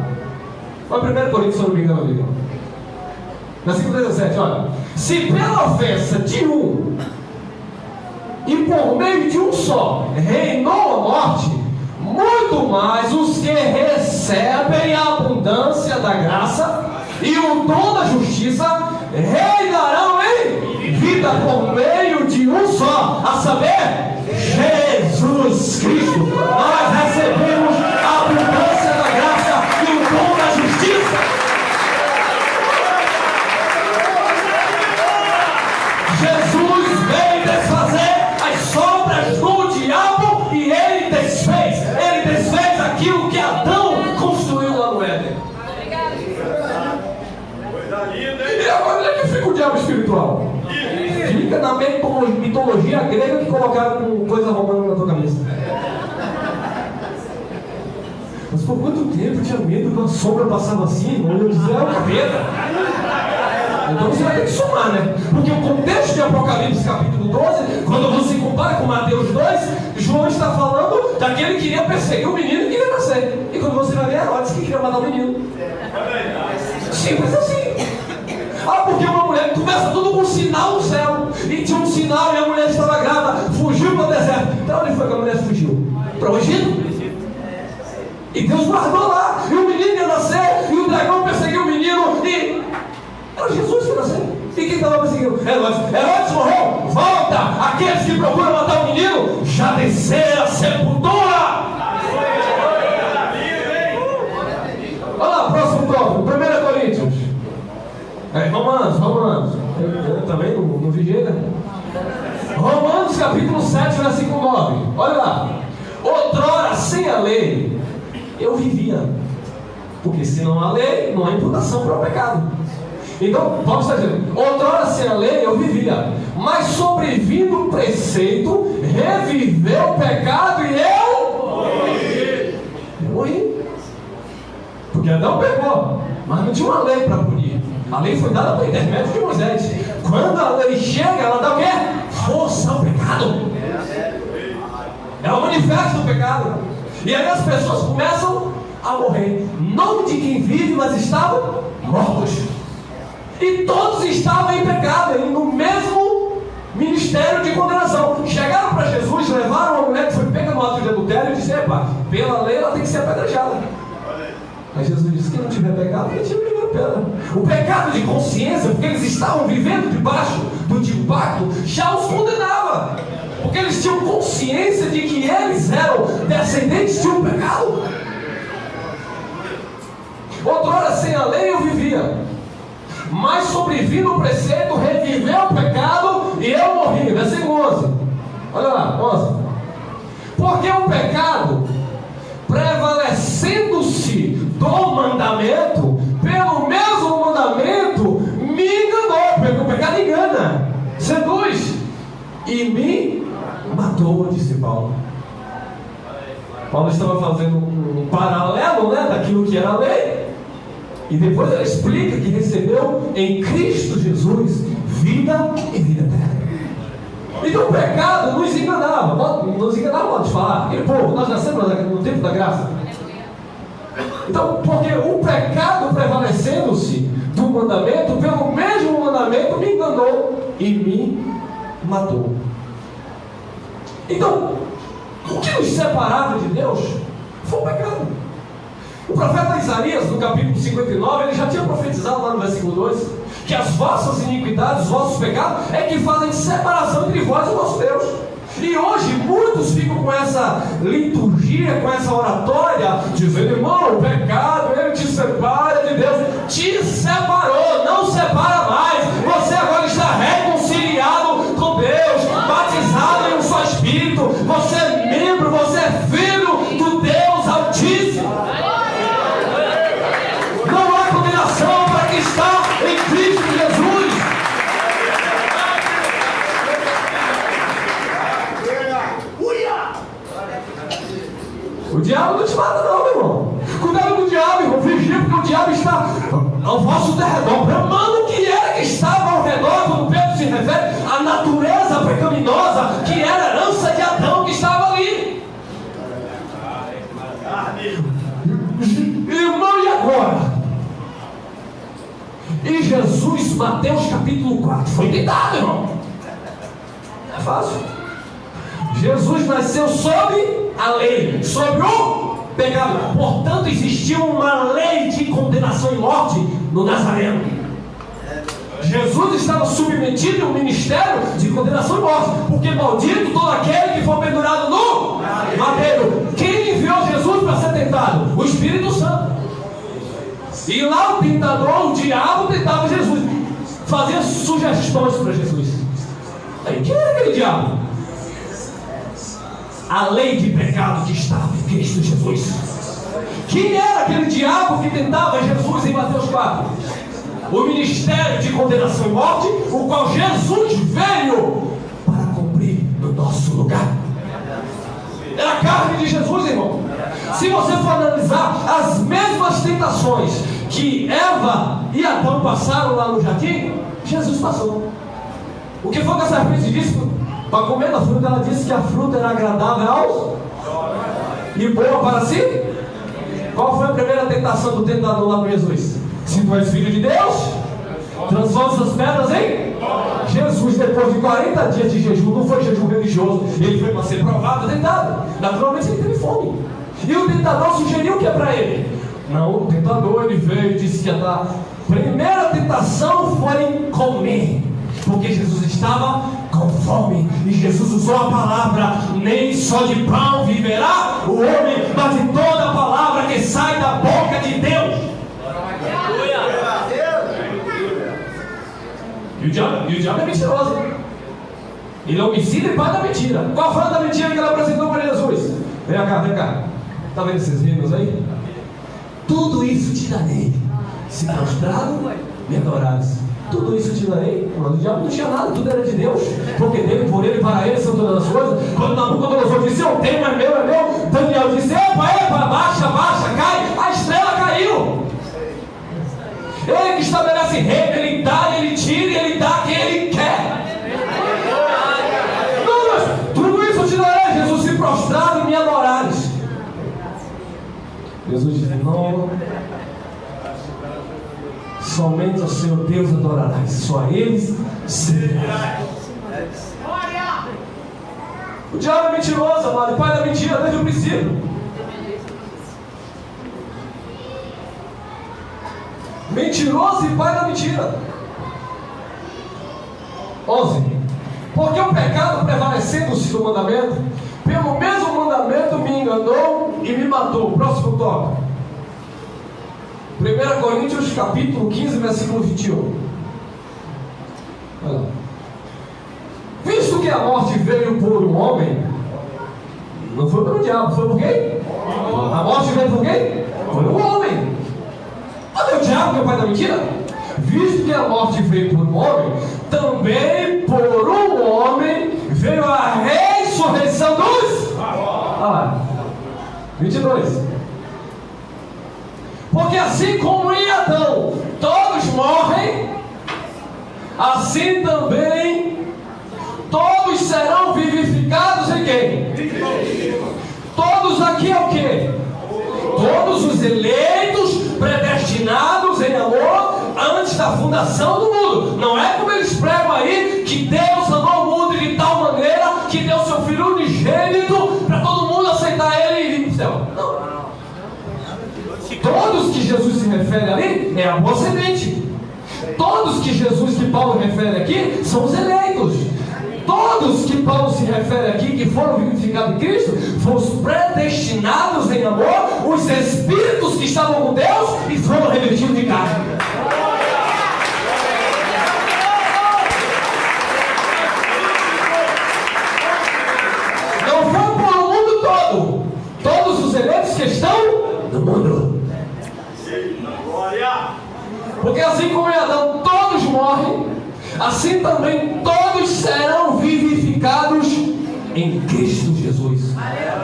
Olha 1 Coríntios, se eu não me engano, amigo. Versículo 17, olha. Se pela ofensa de um, e por meio de um só, reinou a morte, muito mais os que recebem a abundância da graça e o dom da justiça reinarão em vida por meio de um só, a saber, Jesus Cristo. Nós recebemos a abundância da graça e o dom da justiça. Jesus veio desfazer as sobras do diabo e ele desfez. Ele desfez aquilo que Adão construiu lá no Éden. Coisa linda, hein? E agora onde é que fica o diabo espiritual? Fica na mitologia grega que colocaram com coisa romana na tua cabeça. Mas por quanto tempo eu tinha medo que uma sombra passava assim, irmão? Eu dizia, é o capeta. Então você vai ter que somar, né? Porque o contexto de Apocalipse capítulo 12, quando você compara com Mateus 2, João está falando daquele que iria perseguir o menino que iria nascer. E quando você vai ver Herodes que queria matar o menino. Simples assim. Porque uma mulher começa tudo com um sinal no céu. E tinha um sinal e a mulher estava grávida, fugiu para o deserto. Então onde foi que a mulher fugiu? Para o Egito. E Deus guardou lá. E o menino ia nascer. E o dragão perseguiu o menino. E era Jesus que nasceu. E quem estava perseguindo? Herodes morreu. Volta! Aqueles que procuram matar o menino já desceram a sepultura. Olha lá, próximo tópico. 1 Coríntios. Romanos. Eu também não vigiei, né? Romanos capítulo 7, versículo 9. Olha lá. Outrora, sem a lei, eu vivia. Porque se não há lei, não há imputação para o pecado. Então, Paulo está dizendo, outrora sem a lei eu vivia, mas sobrevindo o preceito, reviveu o pecado e eu morri. Porque Adão pecou, mas não tinha uma lei para punir. A lei foi dada por intermédio de Moisés. Quando a lei chega, ela dá o quê? Força ao pecado. Ela manifesta o pecado. E aí as pessoas começam a morrer. Não de quem vive, mas estavam mortos. E todos estavam em pecado, no mesmo ministério de condenação. Chegaram para Jesus, levaram uma mulher que foi pega no ato de adultério e disseram: epa, pela lei ela tem que ser apedrejada. Mas Jesus disse: quem não tiver pecado, que tire a primeira pedra. O pecado de consciência, porque eles estavam vivendo debaixo do antigo pacto, já os condenava. Porque eles tinham consciência de que eles eram descendentes de um pecado. Outrora sem a lei eu vivia, mas sobrevindo o preceito, reviveu o pecado e eu morri. Versículo 11. Olha lá, 11. Porque o pecado, prevalecendo-se do mandamento, pelo mesmo mandamento, me enganou. Porque o pecado engana, seduz e me matou, disse Paulo. Paulo estava fazendo um paralelo, né, daquilo que era a lei. E depois ele explica que recebeu em Cristo Jesus vida e vida eterna. Então o pecado nos enganava, modo de falar. E povo, nós nascemos no tempo da graça. Então, porque o pecado prevalecendo-se do mandamento, pelo mesmo mandamento, me enganou e me matou. Então, o que nos separava de Deus foi o pecado. O profeta Isaías, no capítulo 59, ele já tinha profetizado lá no versículo 2, que as vossas iniquidades, os vossos pecados, é que fazem separação entre vós e o vosso Deus. E hoje muitos ficam com essa liturgia, com essa oratória, dizendo: irmão, o pecado, ele te separa de Deus. Te separou, não separa mais. Você agora está reconciliado com Deus, batizado em um só Espírito. Você é membro, você é filho do Deus Altíssimo. Não há condenação para quem está em Cristo Jesus. O diabo não te mata não, meu irmão. Cuidado com o diabo, irmão. Vigia, porque o diabo está ao vosso derredor, bramando o que era que estava ao redor, quando Pedro se refere à natureza pecaminosa, que era a herança de Adão que estava ali. Irmão, e agora? E Jesus, Mateus capítulo 4, foi tentado, irmão. Não é fácil. Jesus nasceu sob a lei, sobre o pecado. Portanto, existia uma lei de condenação e morte no Nazareno. Jesus estava submetido a um ministério de condenação e morte, porque maldito todo aquele que for pendurado no madeiro. Quem enviou Jesus para ser tentado? O Espírito Santo. E lá o tentador, o diabo, tentava Jesus, fazia sugestões para Jesus. Aí, quem era aquele diabo? A lei de pecado que estava em Cristo Jesus. Quem era aquele diabo que tentava Jesus em Mateus 4? O ministério de condenação e morte, o qual Jesus veio para cumprir no nosso lugar. Era a carne de Jesus, irmão. Se você for analisar as mesmas tentações que Eva e Adão passaram lá no jardim, Jesus passou. O que foi que a serpente disse? Para comer da fruta, ela disse que a fruta era agradável aos e boa para si. Qual foi a primeira tentação do tentador lá com Jesus? Se tu és filho de Deus, transforma essas pedras em Jesus, depois de 40 dias de jejum, não foi jejum religioso, ele foi para ser provado, tentado. Naturalmente ele teve fome. E o tentador sugeriu o que é para ele? Não, o tentador ele veio e disse que a primeira tentação foi comer, porque Jesus estava com fome. E Jesus usou a palavra: nem só de pão viverá o homem, mas de toda a palavra que sai da boca de Deus. E o diabo é mentiroso. Ele é homicida e pai da mentira. Qual foi a da mentira que ele apresentou para Jesus? Vem cá. Está vendo esses rinos aí? Tudo isso te darei, se prostrado me adorares. Tudo isso te darei. Mas o diabo não tinha nada, tudo era de Deus, porque dele, por ele, para ele são todas as coisas. Quando Nabucodonosor disse: eu tenho, é meu, Daniel disse: epa, baixa, cai. A estrela caiu. Ele que estabelece reino, ele dá, ele tira, ele dá quem ele quer. Tudo isso te darei, Jesus, se prostrado e me adorares. Jesus disse: não, somente ao Senhor Deus adorarás, só a eles servirás. O diabo é mentiroso, amado, pai da mentira desde o princípio. Mentiroso e pai da mentira. 11. Porque o pecado, prevalecendo-se do mandamento, pelo mesmo mandamento me enganou e me matou. Próximo tópico. 1 Coríntios capítulo 15, versículo 21. Olha lá. Visto que a morte veio por um homem, não foi pelo diabo, foi por quem? A morte veio por quem? Por um homem. Olha o diabo, que é o pai da mentira. Visto que a morte veio por um homem, também por um homem veio a ressurreição dos... Olha lá, 22. Porque assim como em Adão todos morrem, assim também todos serão vivificados em quem? Todos aqui é o quê? Todos os eleitos, predestinados em amor antes da fundação do mundo. Não é como eles pregam aí, que Deus amou o mundo de tal maneira que deu seu Filho unigênito para todo mundo aceitar ele e ir para o céu. Não. Todos que Jesus se refere ali é a boa semente. Todos que Jesus, que Paulo refere aqui, são os eleitos. Todos que Paulo se refere aqui, que foram vivificados em Cristo, foram os predestinados em amor, os espíritos que estavam com Deus e foram revestidos de carne. Não foi para o mundo todo. Todos os eleitos que estão no mundo. Porque assim como em Adão todos morrem, assim também todos serão vivificados em Cristo Jesus.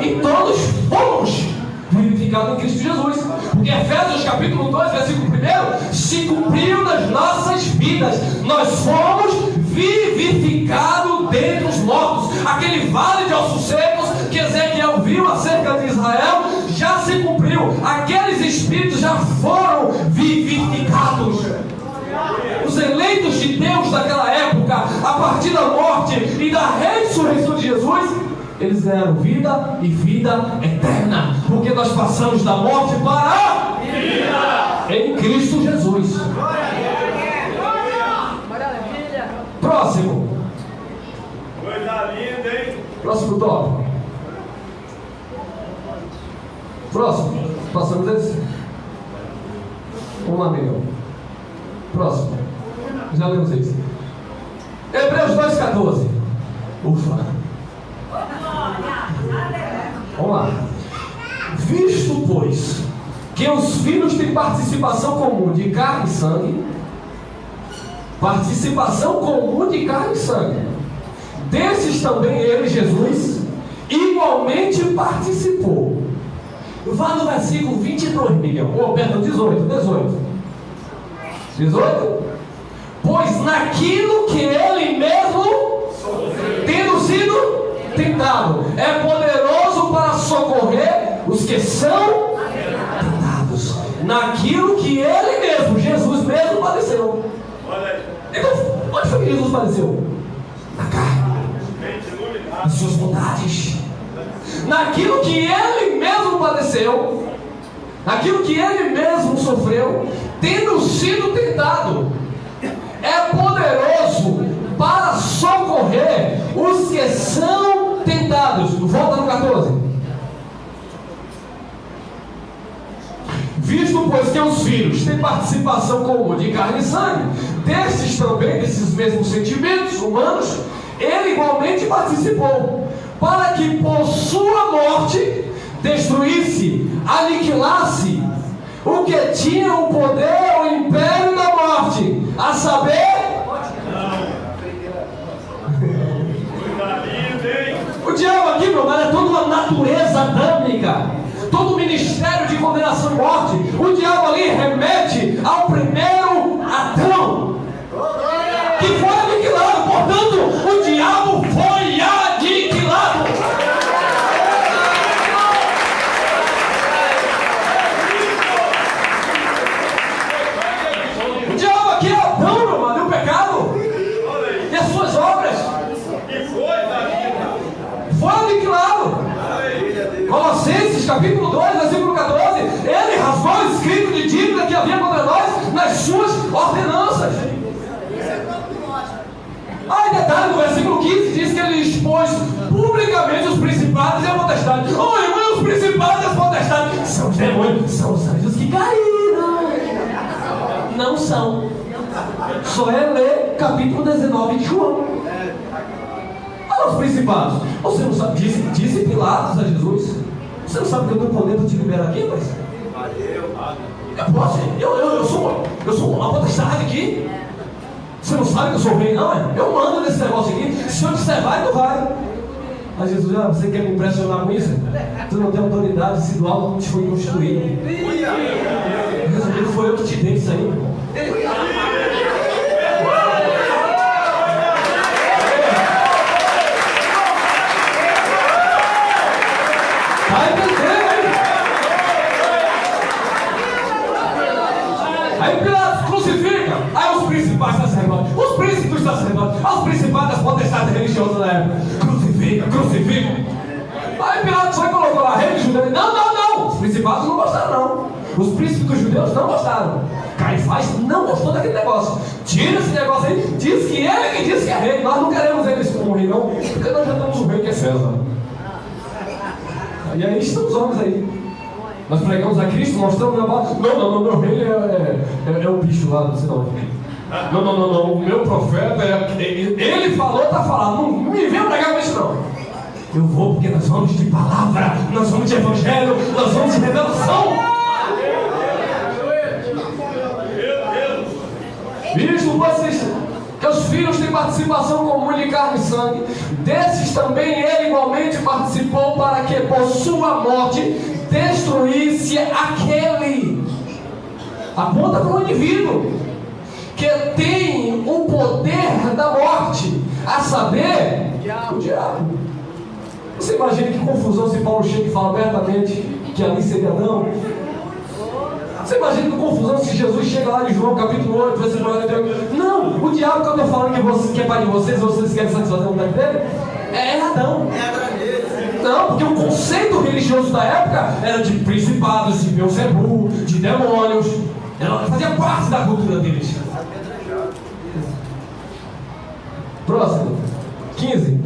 E todos fomos vivificados em Cristo Jesus. Porque Efésios capítulo 2, versículo 1, se cumpriu nas nossas vidas. Nós fomos vivificados dentre os mortos. Aquele vale de ossos secos que Ezequiel viu acerca de Israel já se cumpriu. Aqueles espíritos já foram vivificados. Os eleitos de Deus daquela época, a partir da morte e da ressurreição de Jesus, eles ganharam vida e vida eterna, porque nós passamos da morte para a vida em Cristo Jesus. Próximo. Coisa linda, hein? Próximo tópico. Próximo. Passamos esse. Vamos lá, Miguel. Próximo. Já lemos isso. Hebreus 2,14. Ufa. Vamos lá. Visto, pois, que os filhos têm participação comum de carne e sangue, participação comum de carne e sangue, desses também ele, Jesus, igualmente participou. Vá no versículo 22, Miguel. Perdão, 18. pois naquilo que ele mesmo, tendo sido tentado, é poderoso para socorrer os que são tentados. Naquilo que ele mesmo, Jesus mesmo, padeceu. Então, onde foi que Jesus padeceu? Na carne, nas suas vontades. Naquilo que ele mesmo padeceu, naquilo que ele mesmo sofreu, tendo sido tentado, é poderoso para socorrer os que são tentados. Volta no 14. Visto, pois, que os filhos têm participação comum de carne e sangue, destes também, desses mesmos sentimentos humanos, ele igualmente participou, para que por sua morte destruísse, aniquilasse o que tinha o poder, o império da morte, a saber, o diabo aqui, meu irmão, é toda uma natureza adâmica, todo o ministério de condenação e morte. O diabo ali remete ao primeiro Adão, que foi aniquilado. Portanto, o diabo foi aniquilado. O diabo aqui é Adão, meu irmão, e o pecado e as suas obras. Foi aniquilado. Colossenses capítulo 2, versículo 14. Ele rasgou o escrito de dívida que havia contra nós nas suas ordenanças. Aí detalhe, no versículo 15 diz que ele expôs publicamente os principados e a potestade. Oh, irmão, os principados e as potestades são os demônios, são os anjos que caíram. Não são. Só é ler capítulo 19 de João. Olha os principados. Você não sabe, disse Pilatos a Jesus: você não sabe que eu tenho poder para te liberar aqui, mas eu posso, eu sou uma potestade aqui. Você não sabe que eu sou rei, não é? Eu mando nesse negócio aqui. Se eu disser vai, tu vai. Mas Jesus, você quer me impressionar com isso? Tu não tem autoridade, se do alto não te foi constituído. Resumindo, foi eu que te dei isso aí, irmão. Vai entender, hein? Aí Pilatos crucifica. Aí os principais sacerdotes, os príncipes dos sacerdotes, os principais das potestades religiosas da época, crucifica. Aí Pilatos foi e colocou lá, rei judeu. Não. Os principados não gostaram, não. Os príncipes dos judeus não gostaram. Caifás não gostou daquele negócio. Tira esse negócio aí. Diz que ele que diz que é rei. Nós não queremos eles como rei, não. Porque nós já temos um rei que é César. E aí estão os homens aí. Nós pregamos a Cristo, mostramos na base. Não, meu rei é o bicho lá, não sei não. Não. O meu profeta ele falou, tá falando. Não me venha pregar com isso, não. Eu vou porque nós vamos de palavra, nós vamos de evangelho, nós vamos de revelação. Visto, vocês, que os filhos têm participação comum de carne e sangue, desses também ele igualmente participou, para que por sua morte destruísse aquele. Aponta para o indivíduo que tem o poder da morte, a saber, o diabo. Você imagina que confusão se Paulo chega e fala abertamente que ali seria Adão? Você imagina que confusão se Jesus chega lá em João capítulo 8, versículo 48? Não, o diabo que eu estou falando que é pai de vocês querem satisfazer a vontade dele, é Adão. Não, porque o conceito religioso da época era de principados, de Beelzebu, de demônios. Ela fazia parte da cultura deles. Próximo, 15.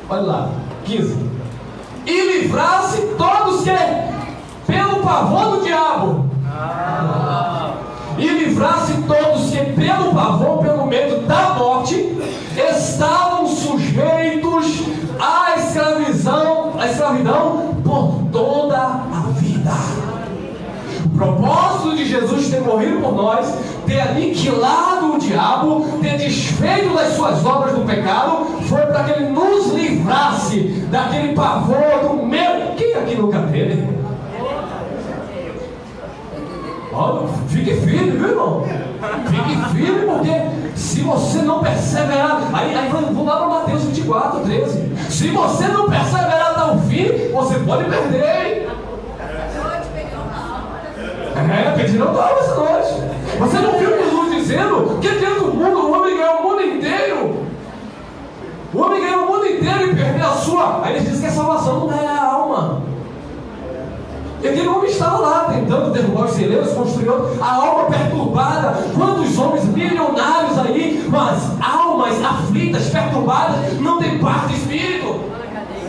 Olha lá, 15. E livrasse todos que, pelo pavor do diabo, e livrasse todos que, pelo pavor, pelo medo da morte, estavam sujeitos à escravidão por toda a vida. O propósito de Jesus ter morrido por nós, ter aniquilado o diabo, ter desfeito das suas obras do pecado, foi para que ele nos livrasse daquele pavor, do medo. Quem aqui nunca teve? Olha, fique firme, viu, irmão? Fique firme, porque se você não perseverar, aí vamos lá para Mateus 24, 13. Se você não perseverar até o fim, você pode perder, hein? Pedirão da alma essa noite. Você não viu Jesus dizendo que dentro do mundo o homem ganha o mundo inteiro? O homem ganha o mundo inteiro e perder a sua. Aí ele diz que a salvação não é a alma. E aquele homem estava lá tentando derrubar os celeiros, construir outro, a alma perturbada. Quantos homens milionários aí, com as almas aflitas, perturbadas, não têm paz de espírito?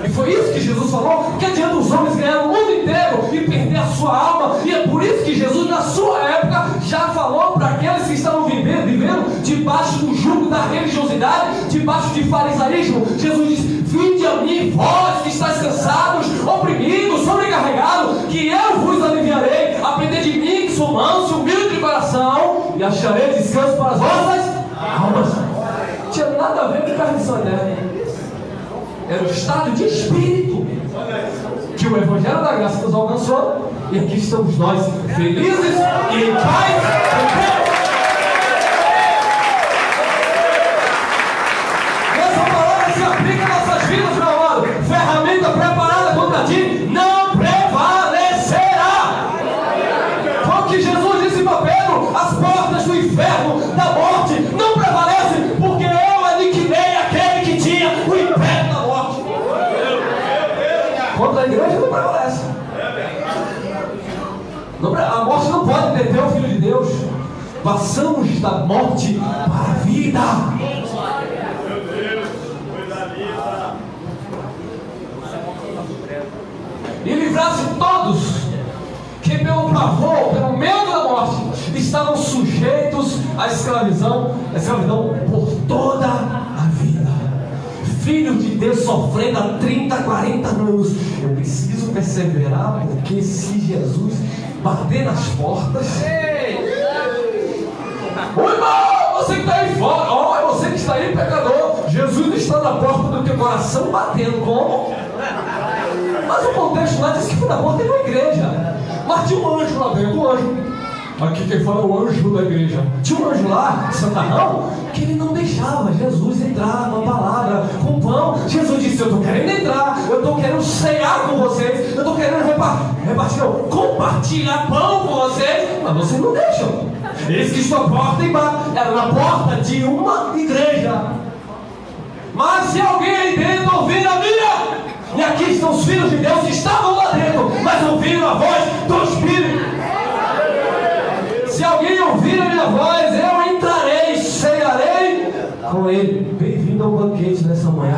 E foi isso que Jesus falou, que adianta os homens ganhar o mundo inteiro e perder a sua alma. E é por isso que Jesus, na sua época, já falou para aqueles que estavam vivendo debaixo do jugo da religiosidade, debaixo de farisaísmo. Jesus diz: vinde a mim, vós que estáis cansados, oprimidos, sobrecarregados, que eu vos aliviarei. Aprendei de mim, que sou manso e humilde de coração, e acharei descanso para as vossas almas. Não tinha nada a ver com perdição eterna. Era o estado de espírito que o Evangelho da Graça nos alcançou. E aqui estamos nós, felizes e em paz. Essa palavra se aplica às nossas vidas, meu amado. Ferramenta preparada contra ti não prevalecerá. Foi o que Jesus disse para Pedro: as portas do inferno, da morte, não prevalecem, porque eu aniquilei aquele que tinha o império da morte. Contra a igreja não prevalece. A morte não pode deter o Filho de Deus. Passamos da morte para a vida. E livrar-se todos que pelo pavor, pelo medo da morte, estavam sujeitos à escravidão por toda a vida. Filho de Deus sofrendo há 30, 40 anos. Eu preciso perseverar, porque se Jesus bater nas portas... Ô irmão, você que está aí fora, é você que está aí, pecador. Jesus está na porta do teu coração batendo. Como? Mas o contexto lá diz que foi na porta de uma igreja. Mas tinha um anjo lá dentro, um anjo. Aqui quem fala é o anjo da igreja. Tinha um anjo lá, Santarrão, que ele não deixava Jesus entrar com a palavra, com pão. Jesus disse: eu estou querendo entrar, eu estou querendo cear com vocês, eu estou querendo compartilhar pão com vocês, mas vocês não deixam. Eis que estou à porta e bato. Era na porta de uma igreja. Mas se alguém aí dentro ouvir a minha, e aqui estão os filhos de Deus que estavam lá dentro, mas ouviram a voz do Espírito. Se alguém ouvir a minha voz, eu entrarei, cearei com ele. Bem-vindo ao banquete nessa manhã.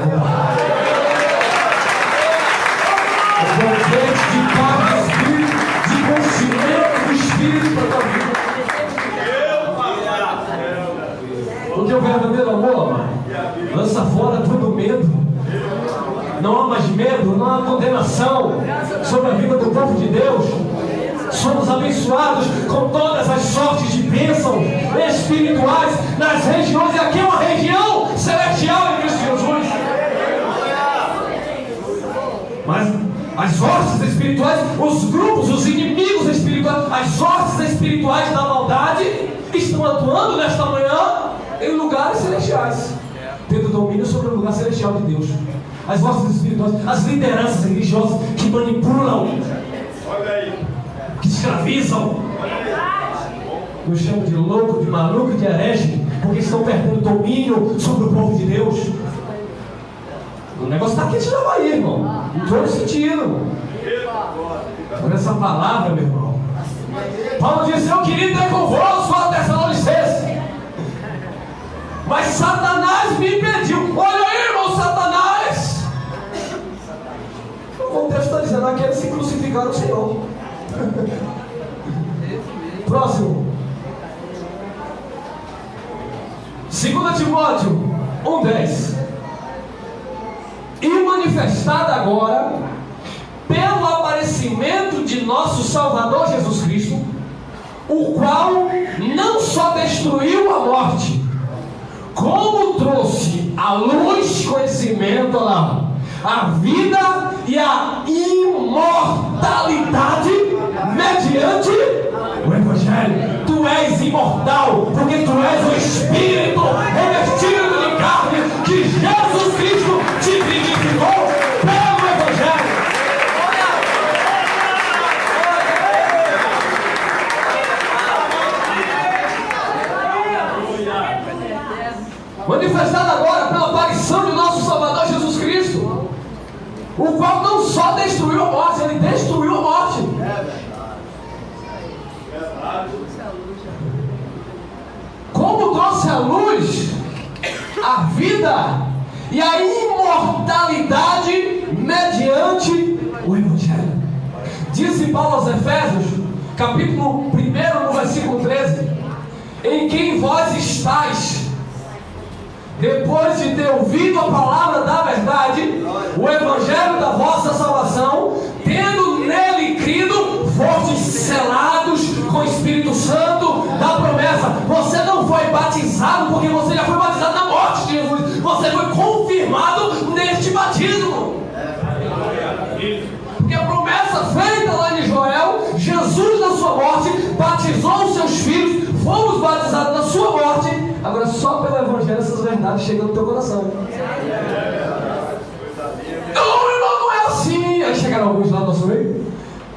O banquete de paz do Espírito, de conhecimento do Espírito para a tua vida. Porque o verdadeiro amor lança fora todo medo. Não há mais medo, não há condenação sobre a vida do povo de Deus. Somos abençoados com todas as sortes de bênçãos espirituais nas regiões. E aqui é uma região celestial em Cristo Jesus. Mas as hostes espirituais, os grupos, os inimigos espirituais, as hostes espirituais da maldade estão atuando nesta manhã em lugares celestiais, tendo domínio sobre o lugar celestial de Deus. As hostes espirituais, as lideranças religiosas que manipulam, que escravizam, nos chamam de louco, de maluco, de herege, porque estão perdendo domínio sobre o povo de Deus. O negócio está quente na Bahia, irmão, em todo sentido. Por essa palavra, meu irmão, Paulo disse: eu queria ter convosco a Tessalonicenses, mas Satanás me impediu. Olha aí, irmão, Satanás. O contexto está dizendo: aqueles que crucificaram o Senhor. Próximo. 2 Timóteo 1:10. E manifestada agora pelo aparecimento de nosso Salvador Jesus Cristo, o qual não só destruiu a morte, como trouxe à luz conhecimento, lá, a vida e a imortalidade mediante o Evangelho. Tu és imortal, porque tu és o Espírito revestido de carne que Jesus Cristo te vivificou pelo Evangelho. Manifestado agora pela aparição de nosso Salvador Jesus Cristo, o qual não só destruiu a morte, ele destruiu a morte. Como trouxe à luz a vida e a imortalidade mediante o Evangelho. Disse Paulo aos Efésios, capítulo 1, no versículo 13: em quem vós estáis, depois de ter ouvido a palavra da verdade, o Evangelho da vossa salvação, tendo nele crido, fostes selados com o Espírito Santo da promessa. Você não foi batizado porque você já foi batizado na morte de Jesus. Você foi confirmado neste batismo. Porque a promessa feita lá em Joel, Jesus na sua morte batizou os seus filhos, fomos batizados na sua morte. Agora só pelo Evangelho essas verdades chegam no teu coração. Não, irmão, não é assim. Aí chegaram alguns lá no nosso meio.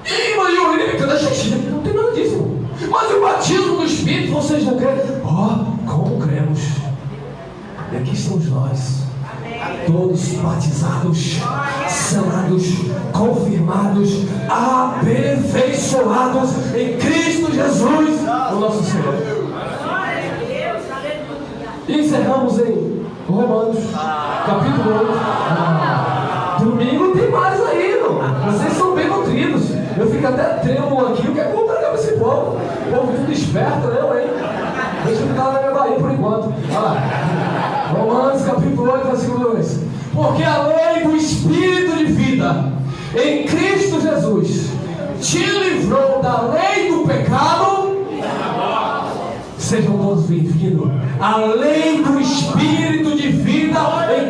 Ih, mas o inimigo da xixi, não tem nada disso, irmão. Mas o batismo do Espírito, vocês não creem? Como cremos? E aqui estamos nós, todos batizados, selados, confirmados, aperfeiçoados em Cristo Jesus, o nosso Senhor. E encerramos em Romanos, capítulo 8. Domingo tem mais aí, irmão. Vocês são bem nutridos. Eu fico até trêmulo aqui. O que é bom pra esse povo? O povo tudo esperto, né, hein? Deixa eu ficar lá na minha Bahia por enquanto. Olha lá. Romanos, capítulo 8, versículo 2. Porque a lei do Espírito de vida em Cristo Jesus te livrou da lei do pecado. Sejam todos bem-vindos. A lei do Espírito de vida em